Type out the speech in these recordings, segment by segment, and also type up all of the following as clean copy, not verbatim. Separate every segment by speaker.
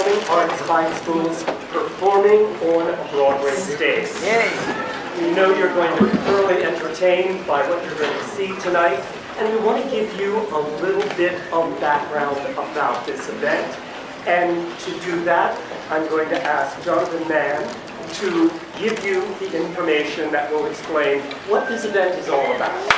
Speaker 1: Performing Arts High School's Performing on a Broadway Stage.
Speaker 2: Yay!
Speaker 1: We know you're going to be thoroughly entertained by what you're going to see tonight, and we want to give you a little bit of background about this event. And to do that, I'm going to ask Jonathan Mann to give you the information that will explain what this event is all about.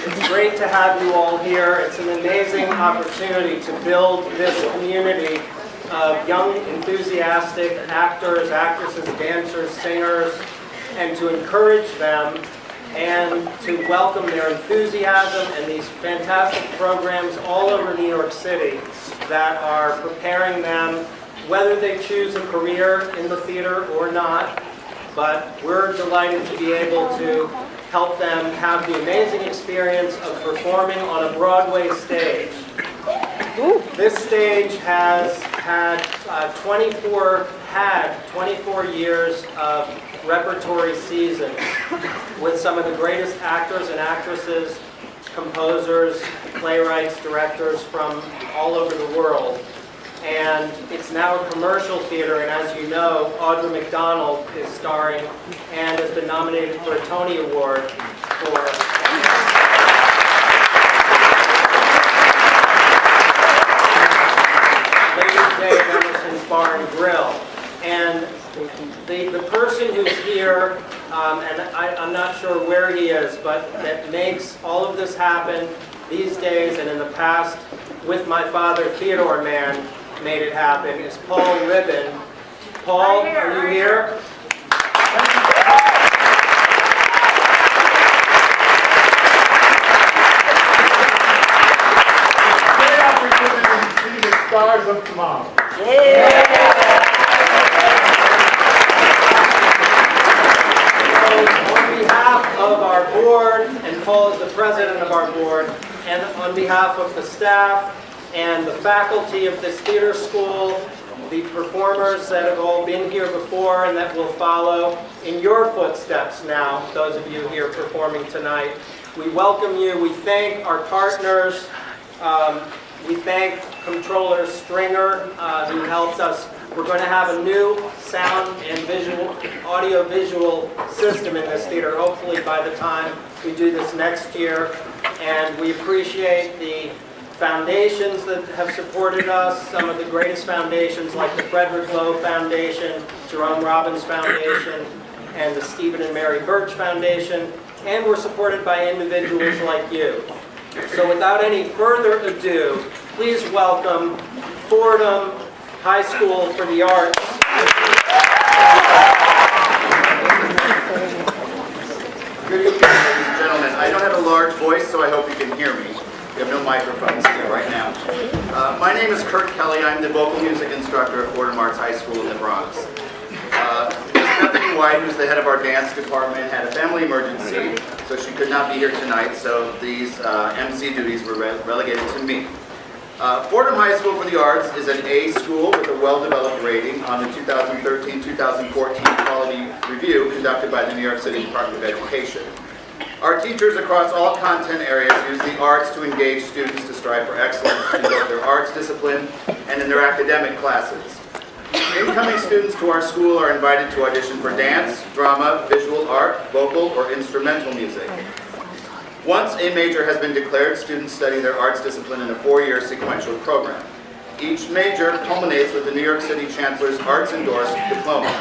Speaker 1: It's great to have you all here. It's an amazing opportunity to build this community of young, enthusiastic actors, actresses, dancers, singers, and to encourage them and to welcome their enthusiasm and these fantastic programs all over New York City that are preparing them, whether they choose a career in the theater or not. But we're delighted to be able to help them have the amazing experience of performing on a Broadway stage. This stage has had 24 years of repertory seasons with some of the greatest actors and actresses, composers, playwrights, directors from all over the world. And it's now a commercial theater, and as you know, Audra McDonald is starring and has been nominated for a Tony Award for Lady Day of Emerson's Bar and Grill. And the person who's here, and I'm not sure where he is, but that makes all of this happen these days and in the past with my father, Theodore Mann, made it happen, is Paul Ribbon. Paul, are you here?
Speaker 3: Great opportunity to see the stars of tomorrow.
Speaker 1: On behalf of our board, and Paul is the president of our board, and on behalf of the staff and the faculty of this theater school, the performers that have all been here before and that will follow in your footsteps now, those of you here performing tonight, we welcome you. We thank our partners. We thank Comptroller Stringer, who helped us. We're going to have a new sound and visual, audio-visual system in this theater, hopefully by the time we do this next year. And we appreciate the foundations that have supported us, some of the greatest foundations like the Frederick Lowe Foundation, Jerome Robbins Foundation, and the Stephen and Mary Birch Foundation. And we're supported by individuals like you. So without any further ado, please welcome Fordham High School for the Arts.
Speaker 4: Good evening, ladies and gentlemen. I don't have a large voice, so I hope you can hear me. We have no microphones here right now. My name is Kurt Kelly. I'm the vocal music instructor at Fordham Arts High School in the Bronx. Ms. Bethany White, who's the head of our dance department, had a family emergency, so she could not be here tonight, so these MC duties were relegated to me. Fordham High School for the Arts is an A school with a well-developed rating on the 2013-2014 Quality Review conducted by the New York City Department of Education. Our teachers across all content areas use the arts to engage students to strive for excellence in both their arts discipline and in their academic classes. Incoming students to our school are invited to audition for dance, drama, visual art, vocal, or instrumental music. Once a major has been declared, students study their arts discipline in a 4-year sequential program. Each major culminates with the New York City Chancellor's Arts-endorsed diploma.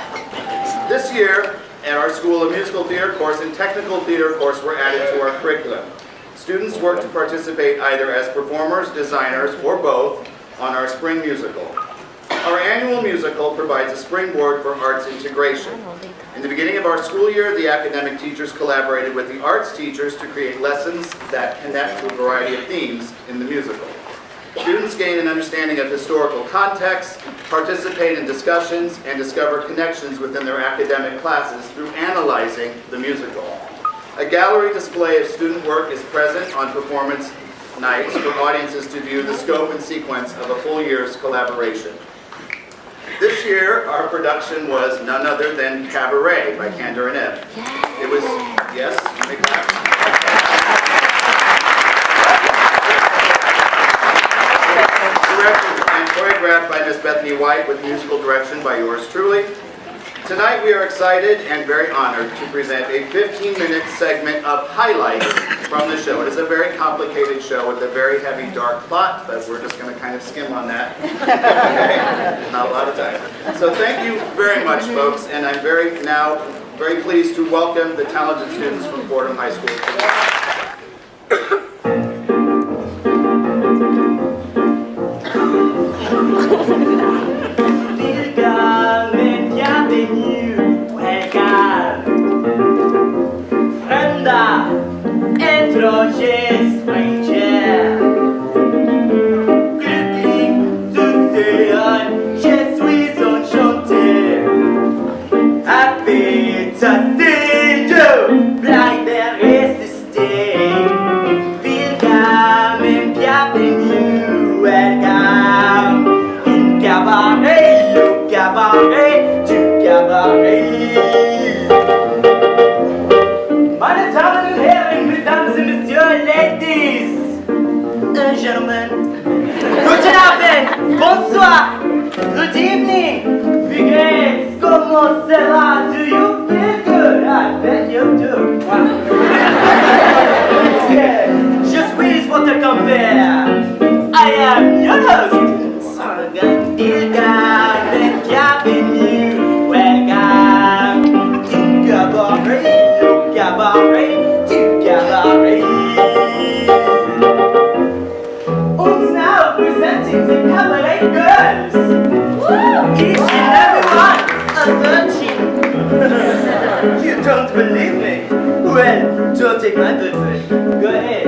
Speaker 4: This year, at our school, a musical theater course and technical theater course were added to our curriculum. Students work to participate either as performers, designers, or both on our spring musical. Our annual musical provides a springboard for arts integration. In the beginning of our school year, the academic teachers collaborated with the arts teachers to create lessons that connect to a variety of themes in the musical. Students gain an understanding of historical context, participate in discussions, and discover connections within their academic classes through analyzing the musical. A gallery display of student work is present on performance nights for audiences to view the scope and sequence of a full year's collaboration. This year, our production was none other than Cabaret by Kander and Ebb. It was, yes, you may clap. choreographed by Miss Bethany White with musical direction by yours truly. Tonight we are excited and very honored to present a 15-minute segment of highlights from the show. It is a very complicated show with a very heavy, dark plot, but we're just going to kind of skim on that. Okay? Not a lot of time. So thank you very much, folks, and I'm very pleased to welcome the talented students from Fordham High School.
Speaker 2: Bonsoir, good evening, Figueres, comment ça va? Do you feel good? I bet you do. Je suis votre compère. I am your host, Sargan Dilga, and bienvenue, welcome to Cabaret, au cabaret, du cabaret. Now presenting the cabaret girls. Woo! Each and every one a virgin. You don't believe me? Well, don't take my word for it. Go ahead,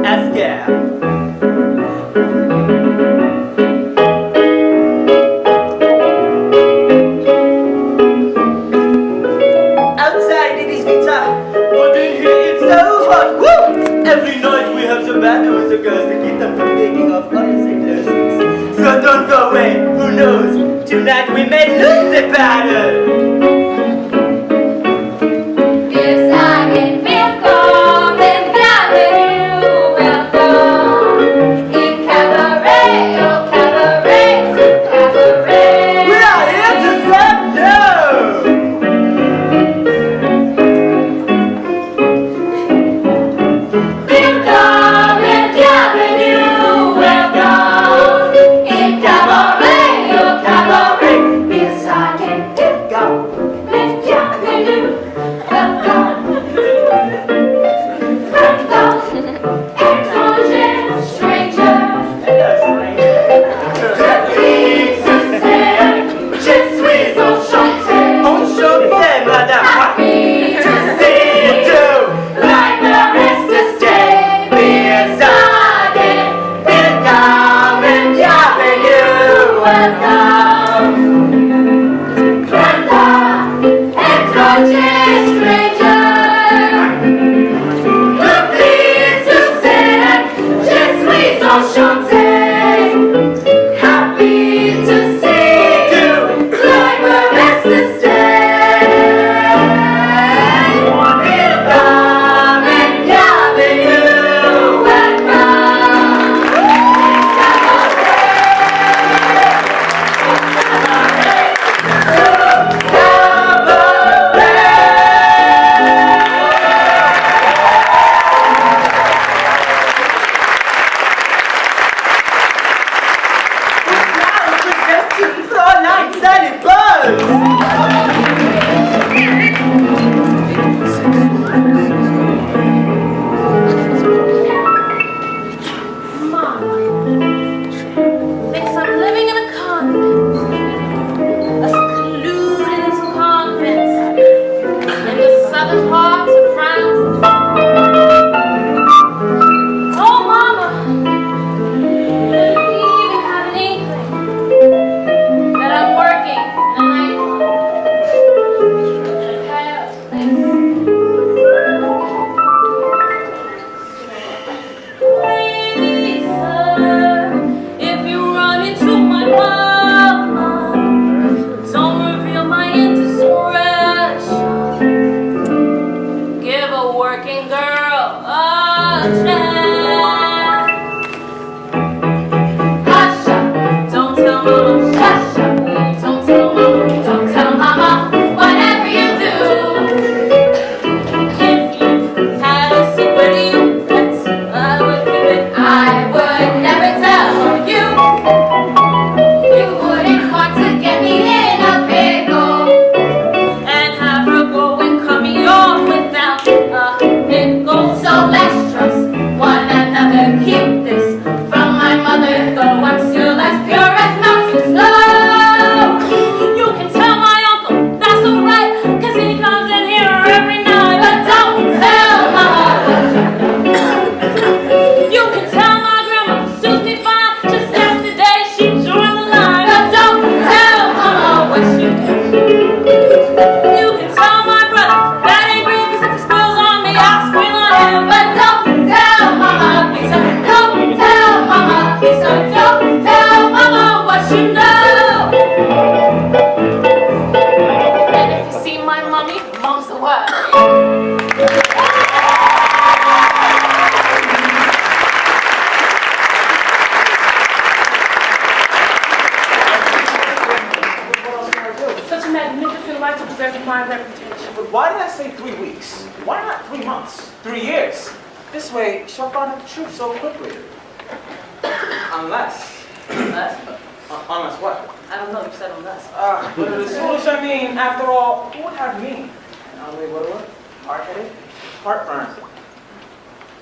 Speaker 2: ask her. Outside it is winter, but in here it's so hot. Woo! Every night we have some battle with the girls to keep them from taking off all their clothes. So don't go away, who knows? Tonight we may lose the battle.
Speaker 5: Yes, I can feel calm and bienvenue, welcome in cabaret, oh cabaret, to cabaret.
Speaker 2: We are here to say no.
Speaker 5: Welcome and bienvenue, welcome in cabaret, oh cabaret. Yes, I can feel calm and bienvenue, welcome. Étrangers, strangers, please say, je suis enchanté.
Speaker 2: Enchanté, madame.
Speaker 5: Happy
Speaker 2: To
Speaker 5: to
Speaker 2: see you do.
Speaker 5: like the rest of day.
Speaker 2: Beside welcome and bienvenue, welcome.
Speaker 5: Étrangers, strangers, please to say, je suis enchanté. Happy to see you like the rest of day. Welcome and bienvenue, welcome.
Speaker 2: Now presenting Fräulein Sally Bowles.
Speaker 5: Mom thinks I'm living in a convent, a secluded little convent in the southern parts of France. Oh, Mama, do you even have an inkling that I'm working in a nightclub? In a chaos Please, sir, if you run into my mama, don't reveal my indiscretion. Give a working girl a chance. Hush up, don't tell
Speaker 2: why did I say 3 weeks? Why not 3 months? 3 years? This way, she'll find out the truth so quickly. Unless.
Speaker 6: Unless?
Speaker 2: Unless what?
Speaker 6: I don't know, you said unless.
Speaker 2: But it is foolish, I mean, after all, who would have me? An ugly widower, hard-headed, heartburn,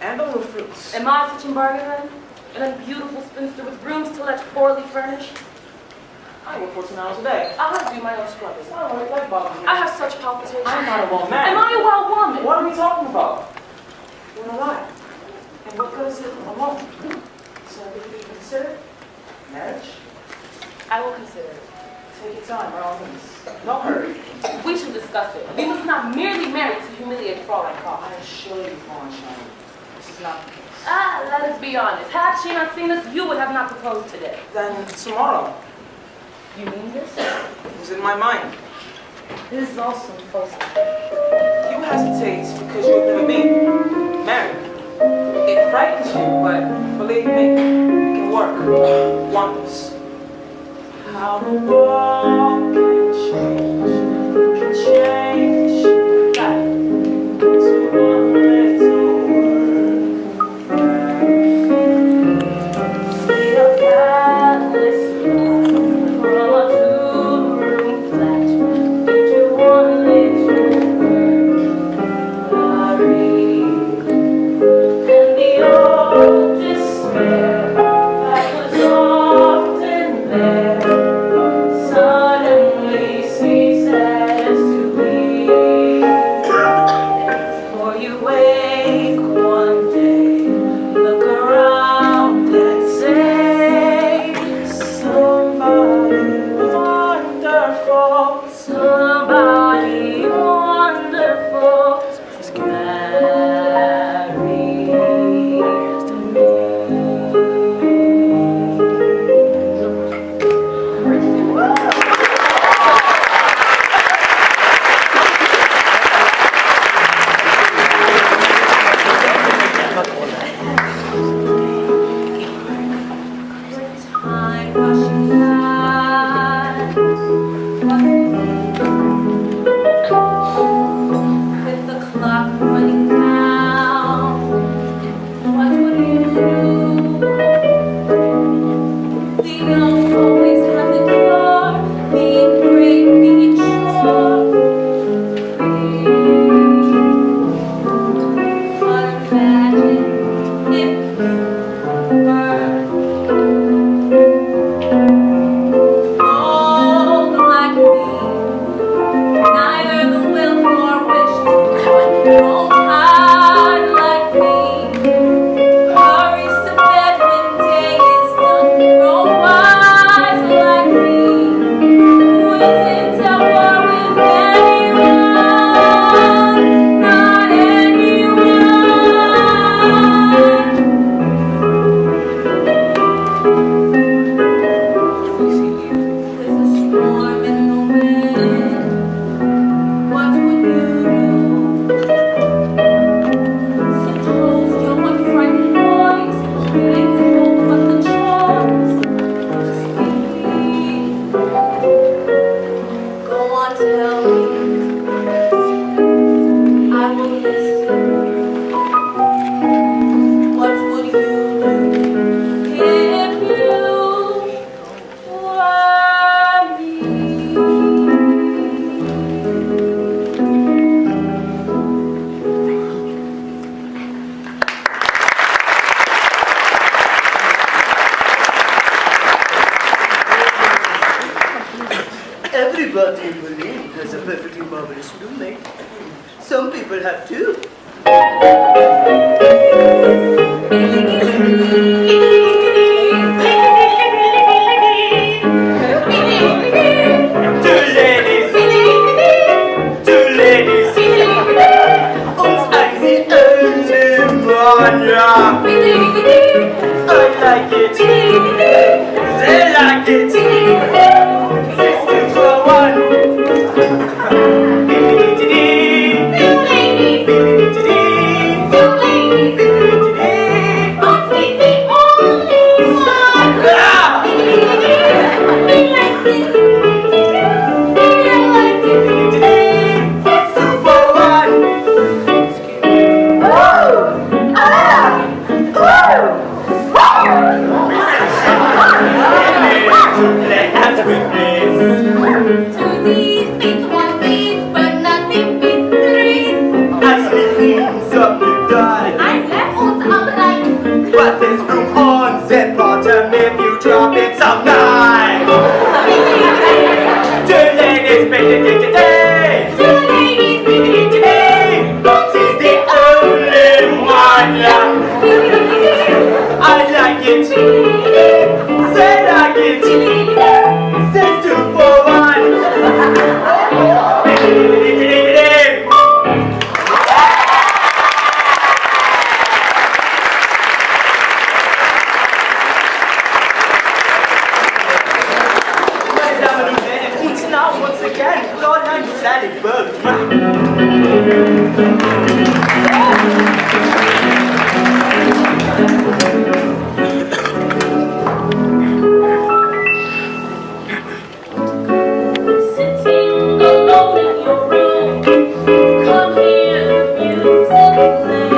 Speaker 2: and the little fruits.
Speaker 6: Am I such a bargain then? An unbeautiful spinster with rooms to let poorly furnished?
Speaker 2: I work 14 hours a day.
Speaker 6: I have to do my own scrubbing.
Speaker 2: It's not like life bothers me.
Speaker 6: I have such palpitations.
Speaker 2: I'm not a wild man.
Speaker 6: Am I a wild woman?
Speaker 2: What are we talking about? We're alive. And what good is it alone? So we can consider marriage.
Speaker 6: I will consider it.
Speaker 2: Take your time, by all means. No hurry.
Speaker 6: We should discuss it. We must not merely marry to humiliate Fraulein Koch.
Speaker 2: I assure you, Fraulein, this is not the case.
Speaker 6: Let us be honest. Had she not seen us, you would have not proposed today.
Speaker 2: Then tomorrow.
Speaker 6: You mean this?
Speaker 2: It was in my mind.
Speaker 6: This is also impossible.
Speaker 2: You hesitate because you've never been married. It frightens you, but believe me, it can work wonders. How the world can change that to one little word.
Speaker 6: See a palace from a two-room flat into one little word. And the old despair that was often there suddenly ceases to be. For you wake one day, look around and say, somebody wonderful, somebody wonderful is married to me. Time rushing by, with the clock running down, what would you do? The young always have the cure, being great, being sure, free. But imagine if you were old like me, neither the will nor wish to grow tired like me, hurries to bed when day is done, grow wise like me, who isn't at war with anyone, not anyone. There's a storm in the wind. What would you do? Suppose your one frightened voice being told what the choice must be. Go on, tell me. I will listen. What would you do if you were me?
Speaker 2: Everybody in Berlin has a perfectly marvelous roommate. Some people have two. Two ladies. Uns eine Manja. I like it. They like it. 6 for 1. it. Say like it. 6, 2, 4, 1. Now, once again, Fräulein Sally Bergman.
Speaker 6: Sitting alone in your room, come hear the music play.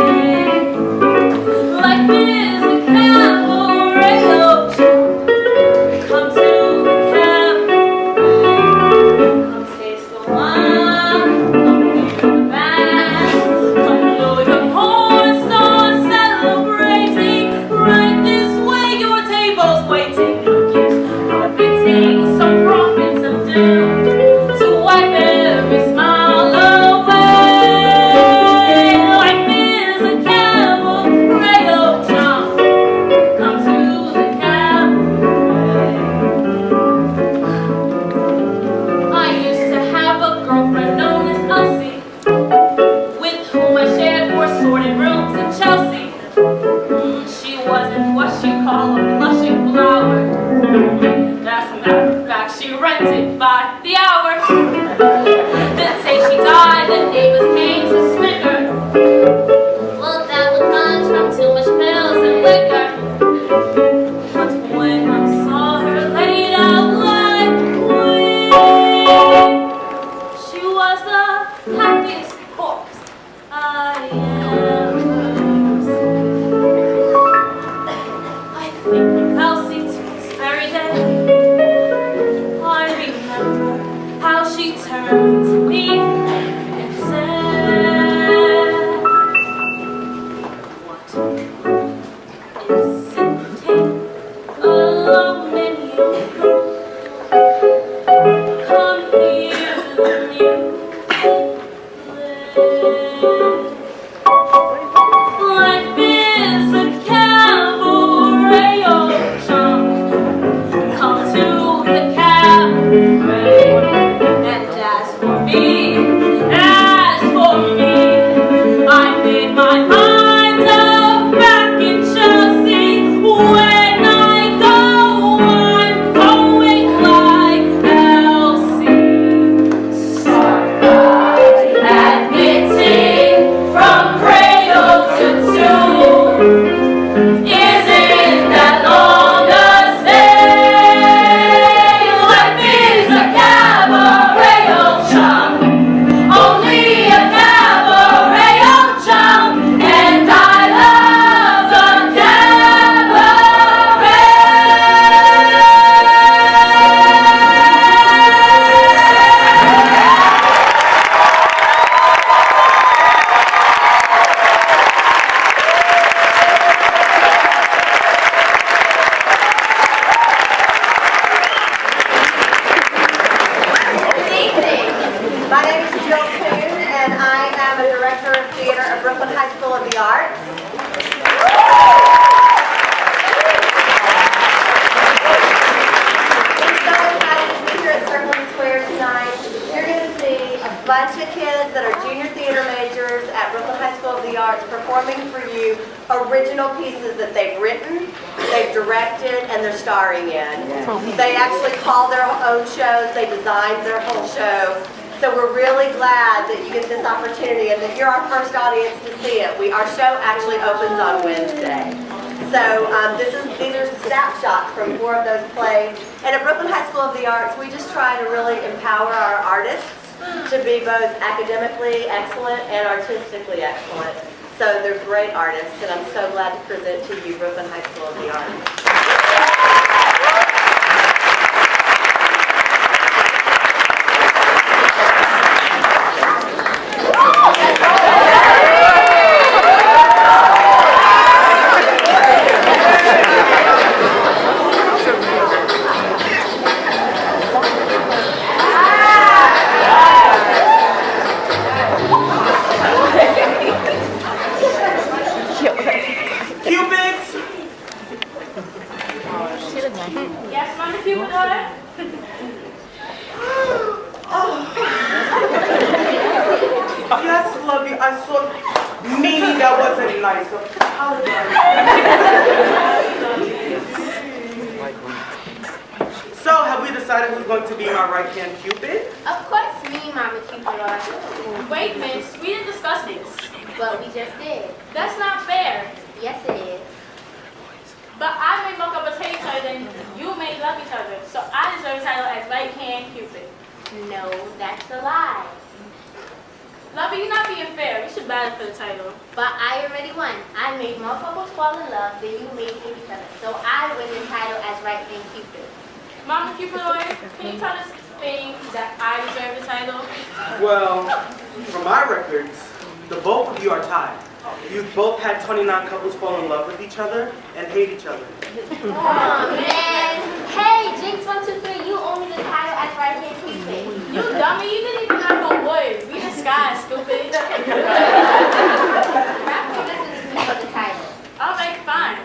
Speaker 6: Life is a cabaret show. Come to the cabaret. Come taste the wine. Come hear the band. Come blow your horn, start celebrating. Right this way, your table's waiting. Repeating some prophets of doom to wipe every smile away. Life is a cabaret of charm. Come to the cabaret. I used to have a girlfriend known as Elsie, with whom I shared 4 sordid rooms in Chelsea. She wasn't what you call a blushing flower. As a matter of fact, she rented by the hour. The day she died, the neighbors came to snicker. Well, that was lunch from too much pills and liquor. But when I saw her laid out like a queen, she was the happiest corpse I ever seen. I think of Elsie to this very day. I remember how she turned to me and said, what is sitting alone in your room? Come hear the music play. Life is a cabaret of charm. Come to the cabaret. And as for me, I made my mind up back in Chelsea. When I go, I'm going like Elsie. Start by admitting from cradle to tomb. Isn't that long a stay? Life is a cabaret of charm, only a cabaret of charm, and I love the
Speaker 7: Good evening. My name is Jill Kuhn, and I am a director of theater at Brooklyn High School of the Arts. We're so excited to be here at Circling Square tonight. You're going to see a bunch of kids that are junior theater majors at Brooklyn High School of the Arts performing for you original pieces that they've written, they've directed, and they're starring in. They actually call their own shows, they designed their whole show. So we're really glad that you get this opportunity and that you're our first audience to see it. Our show actually opens on Wednesday. So these are snapshots from 4 of those plays. And at Brooklyn High School of the Arts, we just try to really empower our artists to be both academically excellent and artistically excellent. So they're great artists, and I'm so glad to present to you Brooklyn High School of the Arts.
Speaker 5: Yes, Mama Cupidor?
Speaker 2: Yes, Lovey, I saw. Meaning that wasn't nice. Apologize. So, have we decided who's going to be my right-hand Cupid?
Speaker 8: Of course, me, Mama Cupidor.
Speaker 5: Wait, miss, we didn't discuss this.
Speaker 8: Well, we just did.
Speaker 5: That's not fair.
Speaker 8: Yes, it is.
Speaker 5: But I made Mocha Potato and you made Love Each Other, so I deserve the title as right hand Cupid.
Speaker 8: No, that's a lie.
Speaker 5: Lovey, you're not being fair. We should battle for the title.
Speaker 8: But I already won. I made more couples fall in love than you made hate each other. So I win the title as right hand Cupid.
Speaker 5: Mama Cupidor, can you tell this thing that I deserve the title?
Speaker 2: Well, from my records, the both of you are tied. You've both had 29 couples fall in love with each other and hate each other.
Speaker 8: Oh, man. Hey, Jinx 123, you owe me the title as right hand Cupid.
Speaker 5: You dummy, you didn't even have a word. We disguised, stupid.
Speaker 8: Rap listen to me for the title.
Speaker 5: Alright, fine.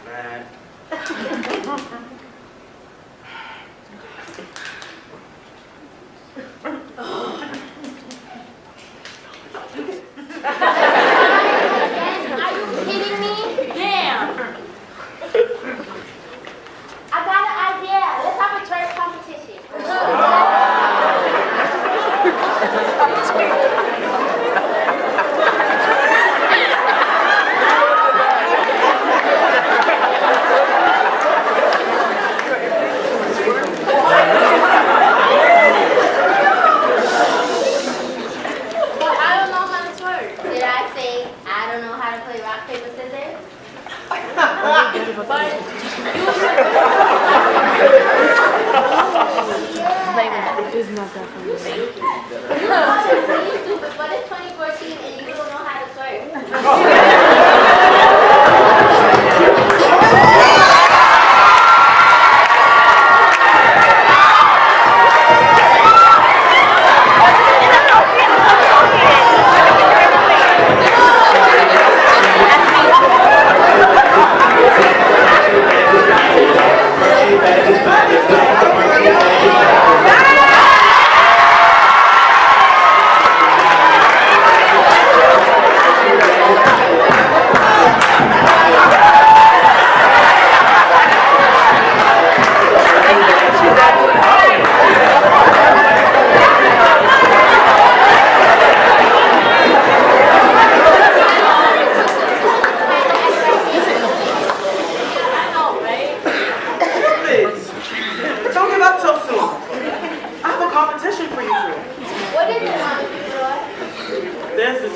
Speaker 2: Man.
Speaker 8: Are you kidding me?
Speaker 5: Damn.
Speaker 8: I got an idea. Let's have a twerk competition.
Speaker 5: But I don't know how to twerk.
Speaker 8: Did I say I don't know how to play rock, paper, scissors?
Speaker 5: But you
Speaker 8: You stupid, but it's 2014 and you don't know how to twerk.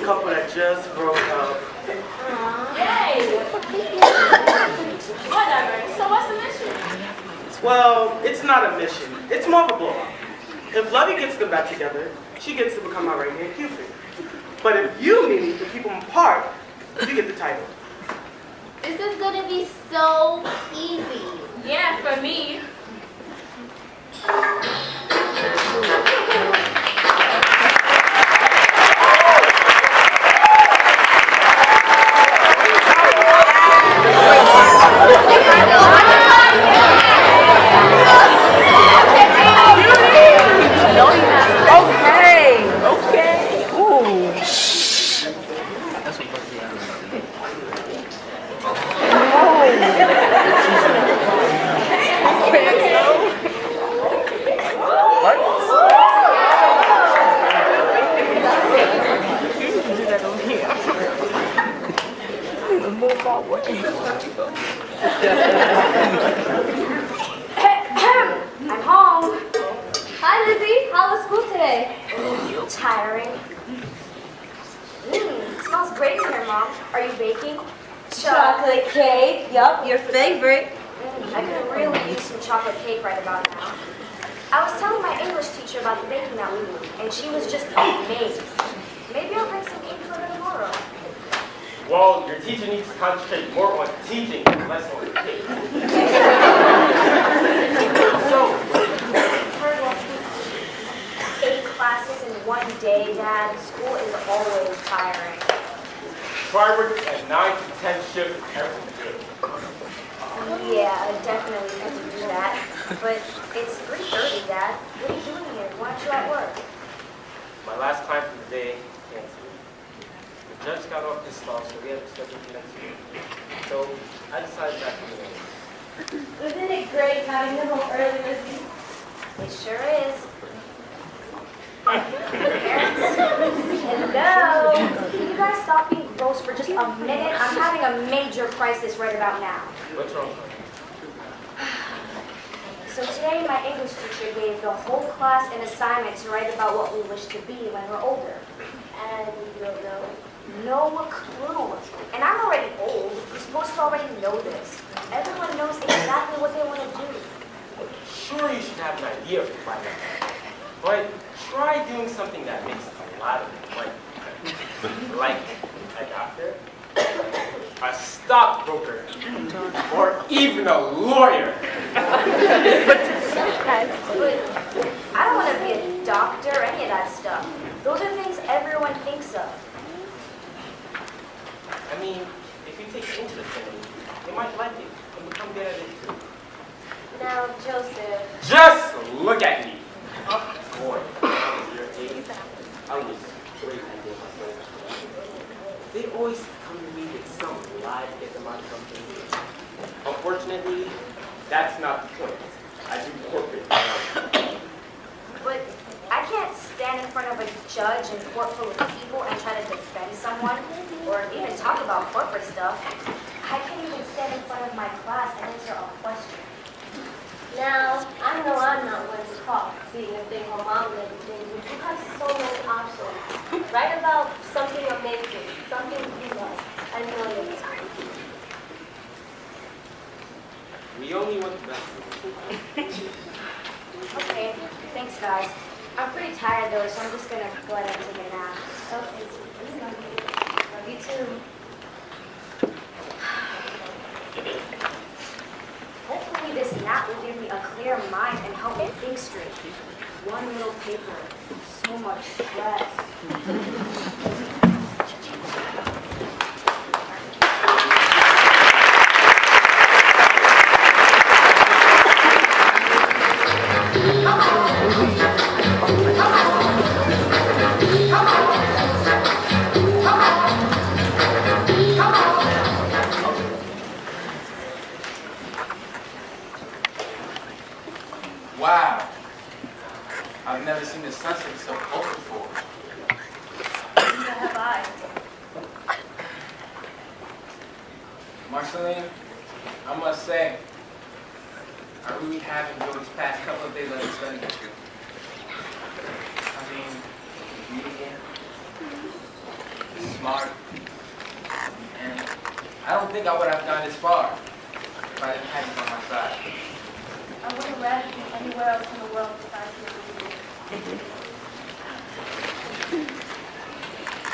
Speaker 2: couple that just broke up.
Speaker 5: Yay! Whatever. So what's the mission?
Speaker 2: Well, it's not a mission. It's more of a blow-up. If Lovey gets them back together, she gets to become my right-hand Cupid. But if you need to keep them apart, you get the title.
Speaker 8: This is gonna be so easy.
Speaker 5: Yeah, for me.
Speaker 8: I'm home. Hi, Lizzie. How was school today? Tiring. It smells great in here, Mom. Are you baking?
Speaker 9: Chocolate cake. Yup, your favorite.
Speaker 8: I could really use some chocolate cake right about now. I was telling my English teacher about the baking that we do, and she was just amazed. Maybe I'll bring some cake for her tomorrow.
Speaker 10: Well, your teacher needs to concentrate more on teaching and less on cake. So,
Speaker 8: 8 classes in one day, Dad. School is always tiring.
Speaker 10: try working at 9 to 10 shifts every day.
Speaker 8: Yeah, I definitely need to do that. But it's 3:30, Dad. What are you doing here? Why aren't you at work?
Speaker 10: My last time for the day, canceled. The judge got off his stall, so we had to schedule for next week. So I decided back to the day.
Speaker 9: Isn't it great having you home early this week?
Speaker 8: It sure is. Parents, hello. Can you guys stop being gross for just a minute? I'm having a major crisis right about now.
Speaker 10: What's wrong?
Speaker 8: So today my English teacher gave the whole class an assignment to write about what we wish to be when we're older. And you don't know? No clue. And I'm already old. You're supposed to already know this. Everyone knows exactly what they want to do.
Speaker 10: Sure, you should have an idea of it by now. But try doing something that makes a lot of money. Like a doctor, a stockbroker, or even a lawyer.
Speaker 8: But I don't want to be a doctor or any of that stuff. Those are things everyone thinks of.
Speaker 10: I mean, if you take interest in it, you might like it and become good at it too.
Speaker 8: Now, Joseph.
Speaker 10: Just look at me. Boy, your age, I was great at doing my friends. They always come to me with some lie to get them out of something. Unfortunately, that's not the point. I do corporate.
Speaker 8: But I can't stand in front of a judge in court full of people and try to defend someone or even talk about corporate stuff. I can't even stand in front of my class and answer a question.
Speaker 5: Now, I know I'm not one to talk, being a stay-at-home mom and everything, but you have so many options. Write about something amazing, something you love, and million times.
Speaker 10: We only want the best.
Speaker 8: Okay, thanks guys. I'm pretty tired though, so I'm just gonna go ahead and take a nap.
Speaker 5: Okay,
Speaker 8: Love you too. Hopefully this nap will give me a clear mind and help me think straight. One little paper, so much stress.
Speaker 11: Wow. I've never seen the sunset so close before.
Speaker 5: neither have I.
Speaker 11: Marceline, I must say, I really have enjoyed these past couple of days I've been spending with you. I mean, you're beautiful, smart, and I don't think I would have gone this far if I didn't have you on my side.
Speaker 5: I wouldn't rather be anywhere else in the world besides here with you.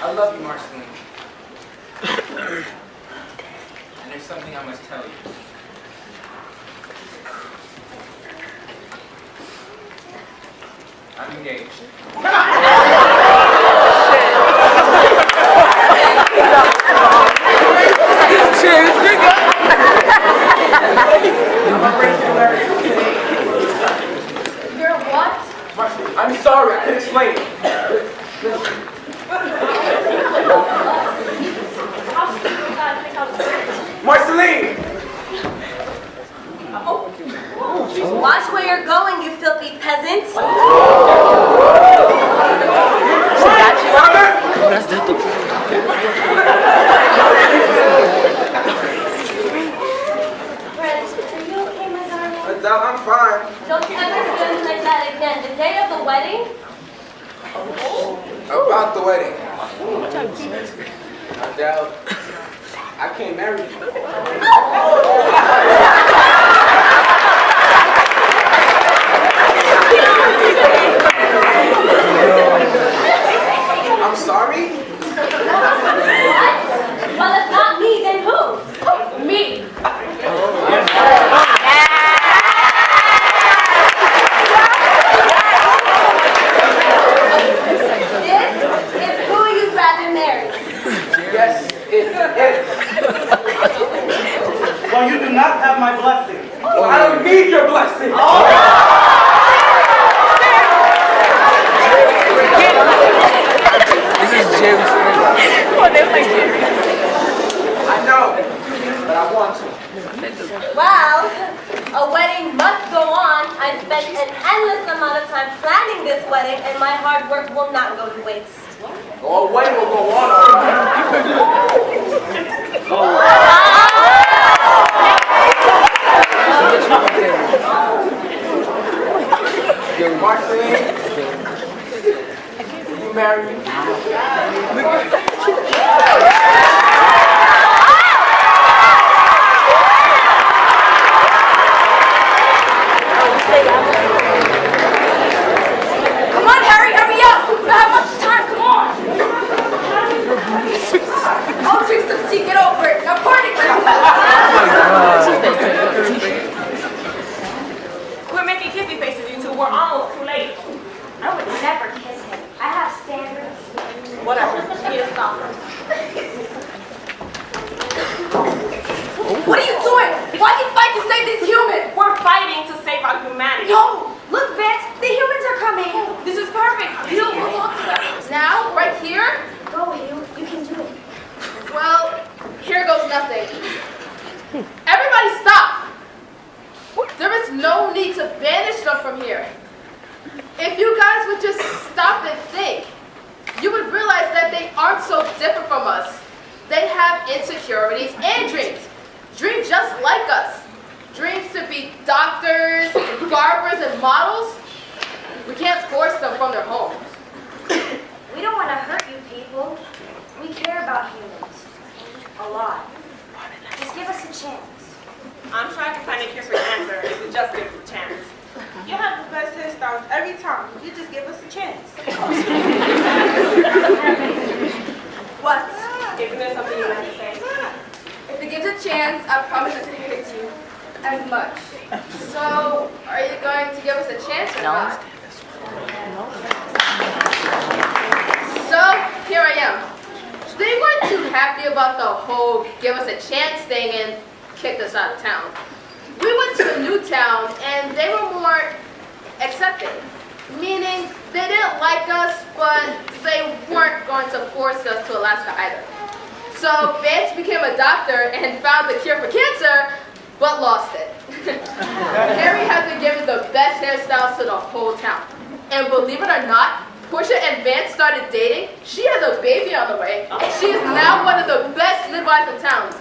Speaker 11: I love you, Marceline. And there's something I must tell you. I'm engaged.
Speaker 5: You're what?
Speaker 11: I'm sorry, I can explain.
Speaker 5: How stupid was I to think I was crazy?
Speaker 11: Marceline!
Speaker 9: Watch where you're going, you filthy peasant.
Speaker 5: Brent, are you okay, my darling?
Speaker 11: I'm fine.
Speaker 5: Don't ever do anything like that again. The day of the wedding?
Speaker 11: About the wedding. Adele, I can't marry you. I'm sorry?
Speaker 5: What? Well, if not me, then who? Me.
Speaker 9: This is who you'd rather marry.
Speaker 11: Yes, it is.
Speaker 2: Well, you do not have my blessing.
Speaker 10: I don't need your blessing.
Speaker 11: This is Jerry's friend.
Speaker 6: Oh, they like Jerry.
Speaker 10: I know, but I want to.
Speaker 5: Well, a wedding must go on. I spent an endless amount of time planning this wedding, and my hard work will not go to waste.
Speaker 10: Oh, wedding will go on, all right. Marceline, will you marry me?
Speaker 6: Come on, Harry, hurry up. We don't have much time. Come on. I'll drink some tea. Get over it. Now party.
Speaker 8: Quit making kissy faces, you two. We're almost too late. I would never kiss him. I have standards.
Speaker 5: Whatever. You need to stop her.
Speaker 6: What are you doing? Why you fight to save these humans?
Speaker 8: We're fighting to save our humanity.
Speaker 6: No. Look, Vince. The humans are coming. This is perfect. We'll talk to them.
Speaker 12: Now, right here?
Speaker 8: Go, Hugh. You can do it.
Speaker 12: Well, here goes nothing. Everybody stop! There is no need to banish them from here. If you guys would just stop and think, you would realize that they aren't so different from us. They have insecurities and dreams. Dream just like us. Dreams to be doctors, barbers, and models. We can't force them from their homes.
Speaker 8: We don't want to hurt you people. We care about humans. A lot. Just give us a chance.
Speaker 13: I'm trying to find a cure for cancer if you just give us a chance. You have the best hairstyles every time. You just give us a chance.
Speaker 12: What?
Speaker 13: Isn't there something you like to say?
Speaker 12: If it gives a chance, I promise not to hate you as much. So, are you going to give us a chance or not? So, here I am. They weren't too happy about the whole give us a chance thing and kicked us out of town. We went to a new town and they were more accepting, meaning they didn't like us, but they weren't going to force us to Alaska either. So Vance became a doctor and found the cure for cancer, but lost it. Harry has been given the best hairstyles to the whole town. And believe it or not, Portia and Vance started dating. She has a baby on the way, and she is now one of the best midwives in town.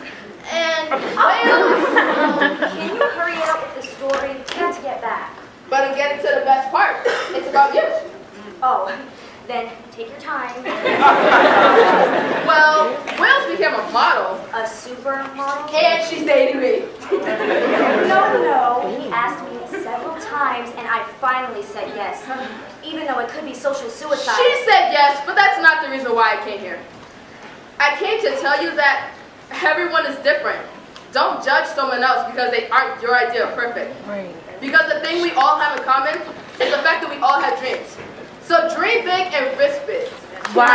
Speaker 12: And, well,
Speaker 8: Can you hurry up with the story? We have to get back.
Speaker 12: but I'm getting to the best part. It's about you.
Speaker 8: Oh, then take your time.
Speaker 12: Well, Wales became a model,
Speaker 8: A supermodel?
Speaker 12: and she's dating me.
Speaker 8: No. He asked me several times, and I finally said yes. Even though it could be social suicide.
Speaker 12: She said yes, but that's not the reason why I came here. I came to tell you that everyone is different. Don't judge someone else because they aren't your idea of perfect. Because the thing we all have in common is the fact that we all have dreams. So dream big and risk big.
Speaker 6: Wow.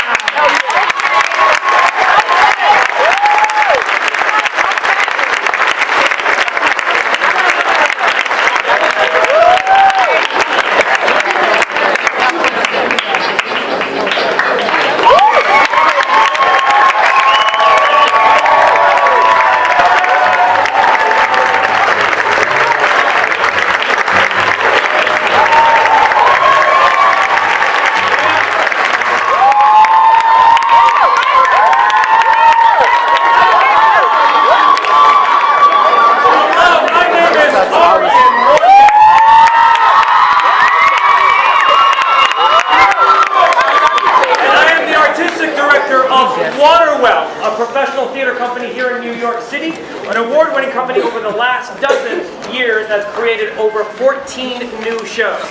Speaker 14: professional theater company here in New York City, an award-winning company over the last dozen years that's created over 14 new shows.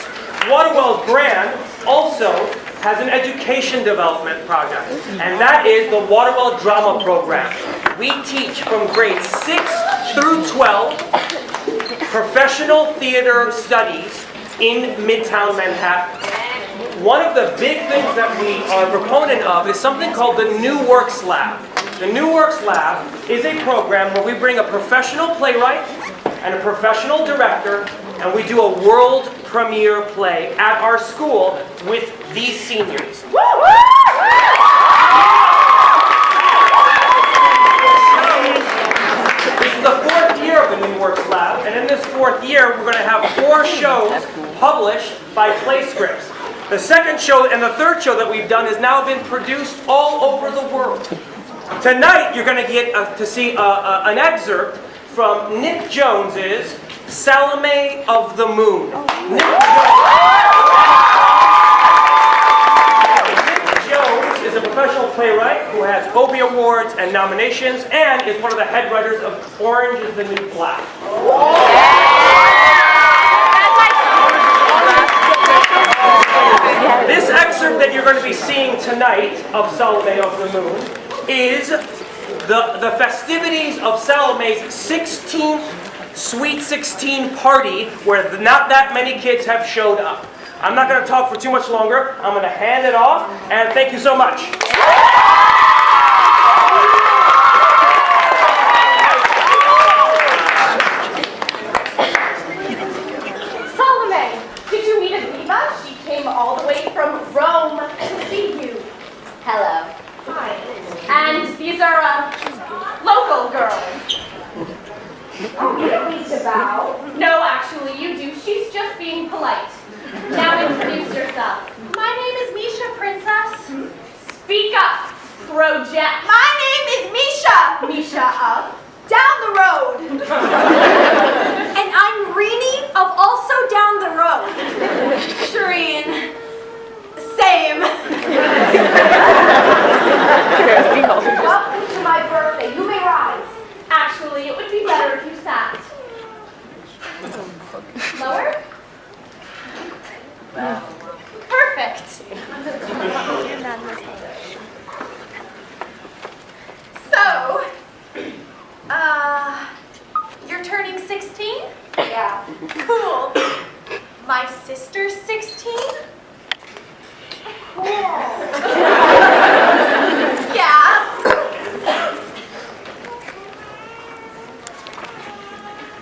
Speaker 14: Waterwell's brand also has an education development project, and that is the Waterwell Drama Program. We teach from grades 6 through 12 professional theater studies in Midtown Manhattan. One of the big things that we are a proponent of is something called the New Works Lab. The New Works Lab is a program where we bring a professional playwright and a professional director, and we do a world premiere play at our school with these seniors. This is the 4th year of the New Works Lab, and in this 4th year, we're going to have 4 shows published by Play Scripts. The second show and the third show that we've done has now been produced all over the world. Tonight, you're going to get to see an excerpt from Nick Jones's Salome of the Moon. Nick Jones is a professional playwright who has Obie Awards and nominations and is one of the head writers of Orange is the New Black. This excerpt that you're going to be seeing tonight of Salome of the Moon is the festivities of Salome's 16th Sweet 16 party where not that many kids have showed up. I'm not going to talk for too much longer. I'm going to hand it off, and thank you so much.
Speaker 12: Salome, did you meet Aviva? She came all the way from Rome to see you.
Speaker 8: Hello.
Speaker 12: Hi. And these are local girls.
Speaker 8: Oh, you don't need to bow.
Speaker 12: No, actually, you do. She's just being polite. Now introduce yourself.
Speaker 8: My name is Misha, princess.
Speaker 12: Speak up, Project.
Speaker 8: My name is Misha.
Speaker 12: Misha up.
Speaker 8: Down the road. And I'm Rini of also down the road. Shireen. Same. Welcome to my birthday. You may rise.
Speaker 12: Actually, it would be better if you sat. Lower? Perfect.
Speaker 8: So, you're turning 16? Yeah. Cool. My sister's 16? Cool. Yeah.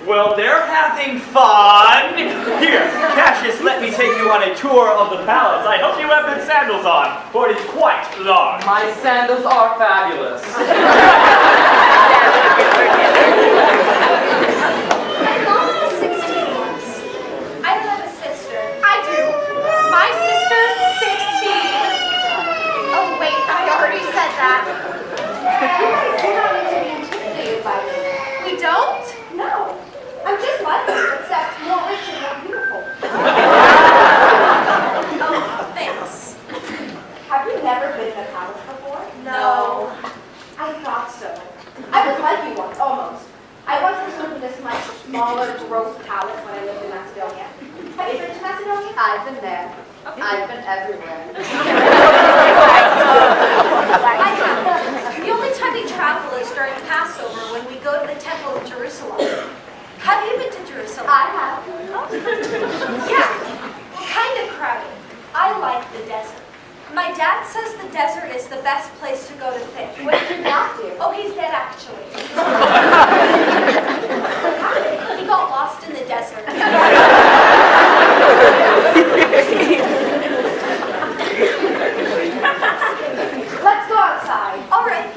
Speaker 15: Well, they're having fun. Here, Cassius, let me take you on a tour of the palace. I hope you have good sandals on, for it is quite large.
Speaker 10: My sandals are fabulous.
Speaker 8: I'm not 16 months. I don't have a sister. I do. My sister's 16. Oh, wait, I already said that. You don't need to be intimidated by me. We don't? No. I'm just like you, except more rich and more beautiful. Oh, thanks. Have you never been in a palace before? No. I thought so. I was like you once, almost. I once was living in this much smaller, gross palace when I lived in Macedonia. Have you been to Macedonia? I've been there. I've been everywhere. The only time we travel is during Passover when we go to the Temple of Jerusalem. Have you been to Jerusalem? I have. Yeah, kind of crowded. I like the desert. My dad says the desert is the best place to go to think. What did your dad do? Oh, he's dead actually. He got lost in the desert. Let's go outside. All right.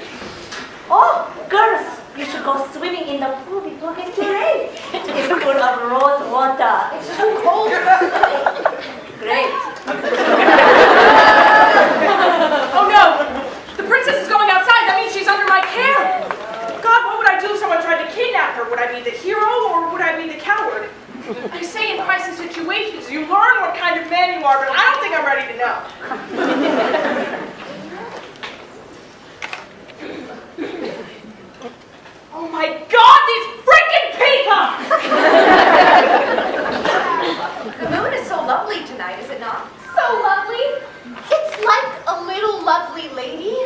Speaker 9: Oh, girls, you should go swimming in the pool before it gets too late. It's full of rose water.
Speaker 8: It's too cold for swimming.
Speaker 9: Great.
Speaker 13: Oh no! The princess is going outside. That means she's under my care. God, what would I do if someone tried to kidnap her? Would I be the hero or would I be the coward? I say in crisis situations, you learn what kind of man you are, but I don't think I'm ready to know. Oh my God, these freaking peacocks!
Speaker 8: The moon is so lovely tonight, is it not? So lovely. It's like a little lovely lady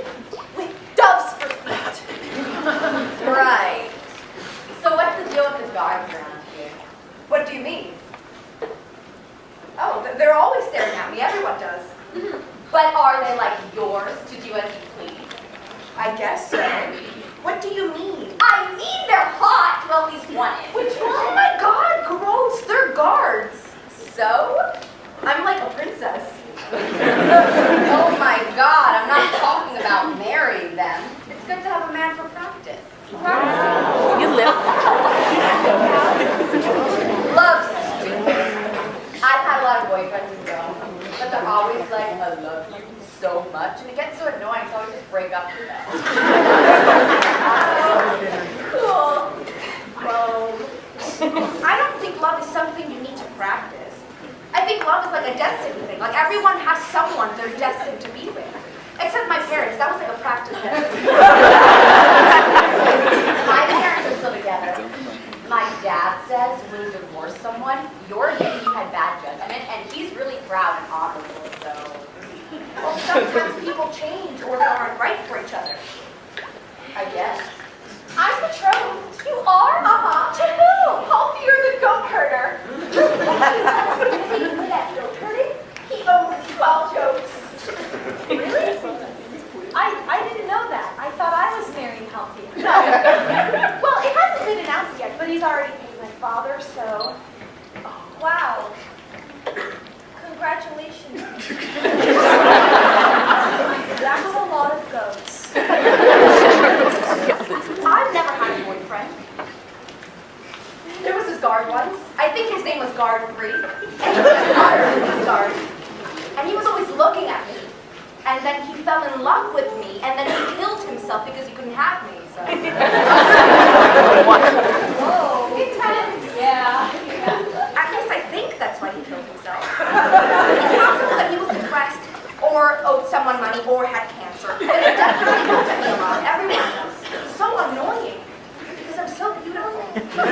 Speaker 8: with doves for feet. Right. So what's the deal with the dogs around here? What do you mean? Oh, they're always staring at me. Everyone does. But are they like yours to do as you please? I guess so. What do you mean?
Speaker 6: I mean they're hot. Well, at least one is.
Speaker 8: Which one? Oh my God, gross. They're guards.
Speaker 6: So?
Speaker 8: I'm like a princess.
Speaker 6: Oh my God, I'm not talking about marrying them. It's good to have a man for practice.
Speaker 9: You live.
Speaker 6: Love's stupid. I've had a lot of boyfriends and girls, but they're always like, I love you so much, and it gets so annoying, so I would just break up with them.
Speaker 8: Cool. Well, I don't think love is something you need to practice. I think love is like a destiny thing. Like everyone has someone they're destined to be with. Except my parents. That was like a practice test.
Speaker 6: My parents are still together. My dad says when you divorce someone, you're admitting you had bad judgment, and he's really proud and honorable, so...
Speaker 8: Well, sometimes people change or they aren't right for each other.
Speaker 6: I guess.
Speaker 8: I'm betrothed.
Speaker 6: You are?
Speaker 8: Uh-huh.
Speaker 6: To who?
Speaker 8: Halfier the goat herder.
Speaker 6: Is he good at goat herding?
Speaker 8: He owns 12 goats.
Speaker 6: Really?
Speaker 8: I didn't know that. I thought I was marrying Halfier.
Speaker 6: No.
Speaker 8: Well, it hasn't been announced yet, but he's already paid my father, so... Oh, wow. Congratulations. That's a lot of goats. I've never had a boyfriend. There was this guard once. I think his name was Guard 3. And he was hotter than this guard. And he was always looking at me. And then he fell in love with me, and then he killed himself because he couldn't have me, so.
Speaker 6: Whoa.
Speaker 8: Intense.
Speaker 6: Yeah.
Speaker 8: At least I think that's why he killed himself. It's possible that he was depressed, or owed someone money, or had cancer. But it definitely looked at me a lot. Everyone does. It's so annoying, because I'm so beautiful. Yeah.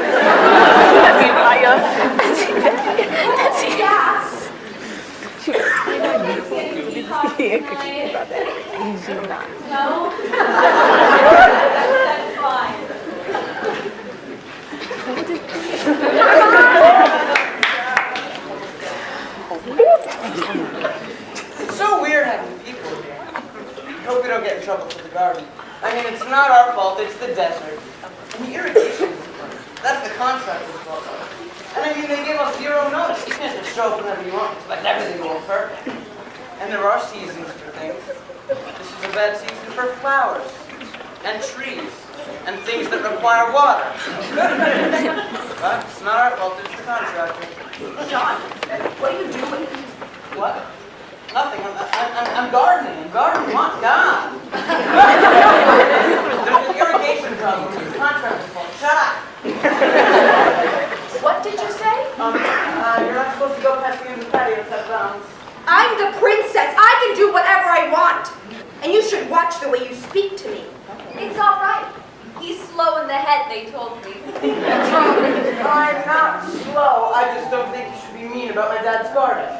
Speaker 6: No? That's fine.
Speaker 2: It's so weird having people here. I hope we don't get in trouble for the garden. I mean, it's not our fault, it's the desert. And the irrigation, that's the contractor's fault. And I mean, they gave us 0 notice. You can't just show up whenever you want, like everything going perfect. And there are seasons for things. This is a bad season for flowers, and trees, and things that require water. But it's not our fault, it's the contractor.
Speaker 8: John, what are you doing?
Speaker 2: What? Nothing. I'm gardening. I'm gardening. What? God. There's an irrigation problem. It's the contractor's fault. Shut up.
Speaker 8: What did you say?
Speaker 2: You're not supposed to go past the end of the patio except bounds.
Speaker 8: I'm the princess. I can do whatever I want. And you should watch the way you speak to me.
Speaker 6: It's all right. He's slow in the head, they told me.
Speaker 2: I'm not slow. I just don't think you should be mean about my dad's garden.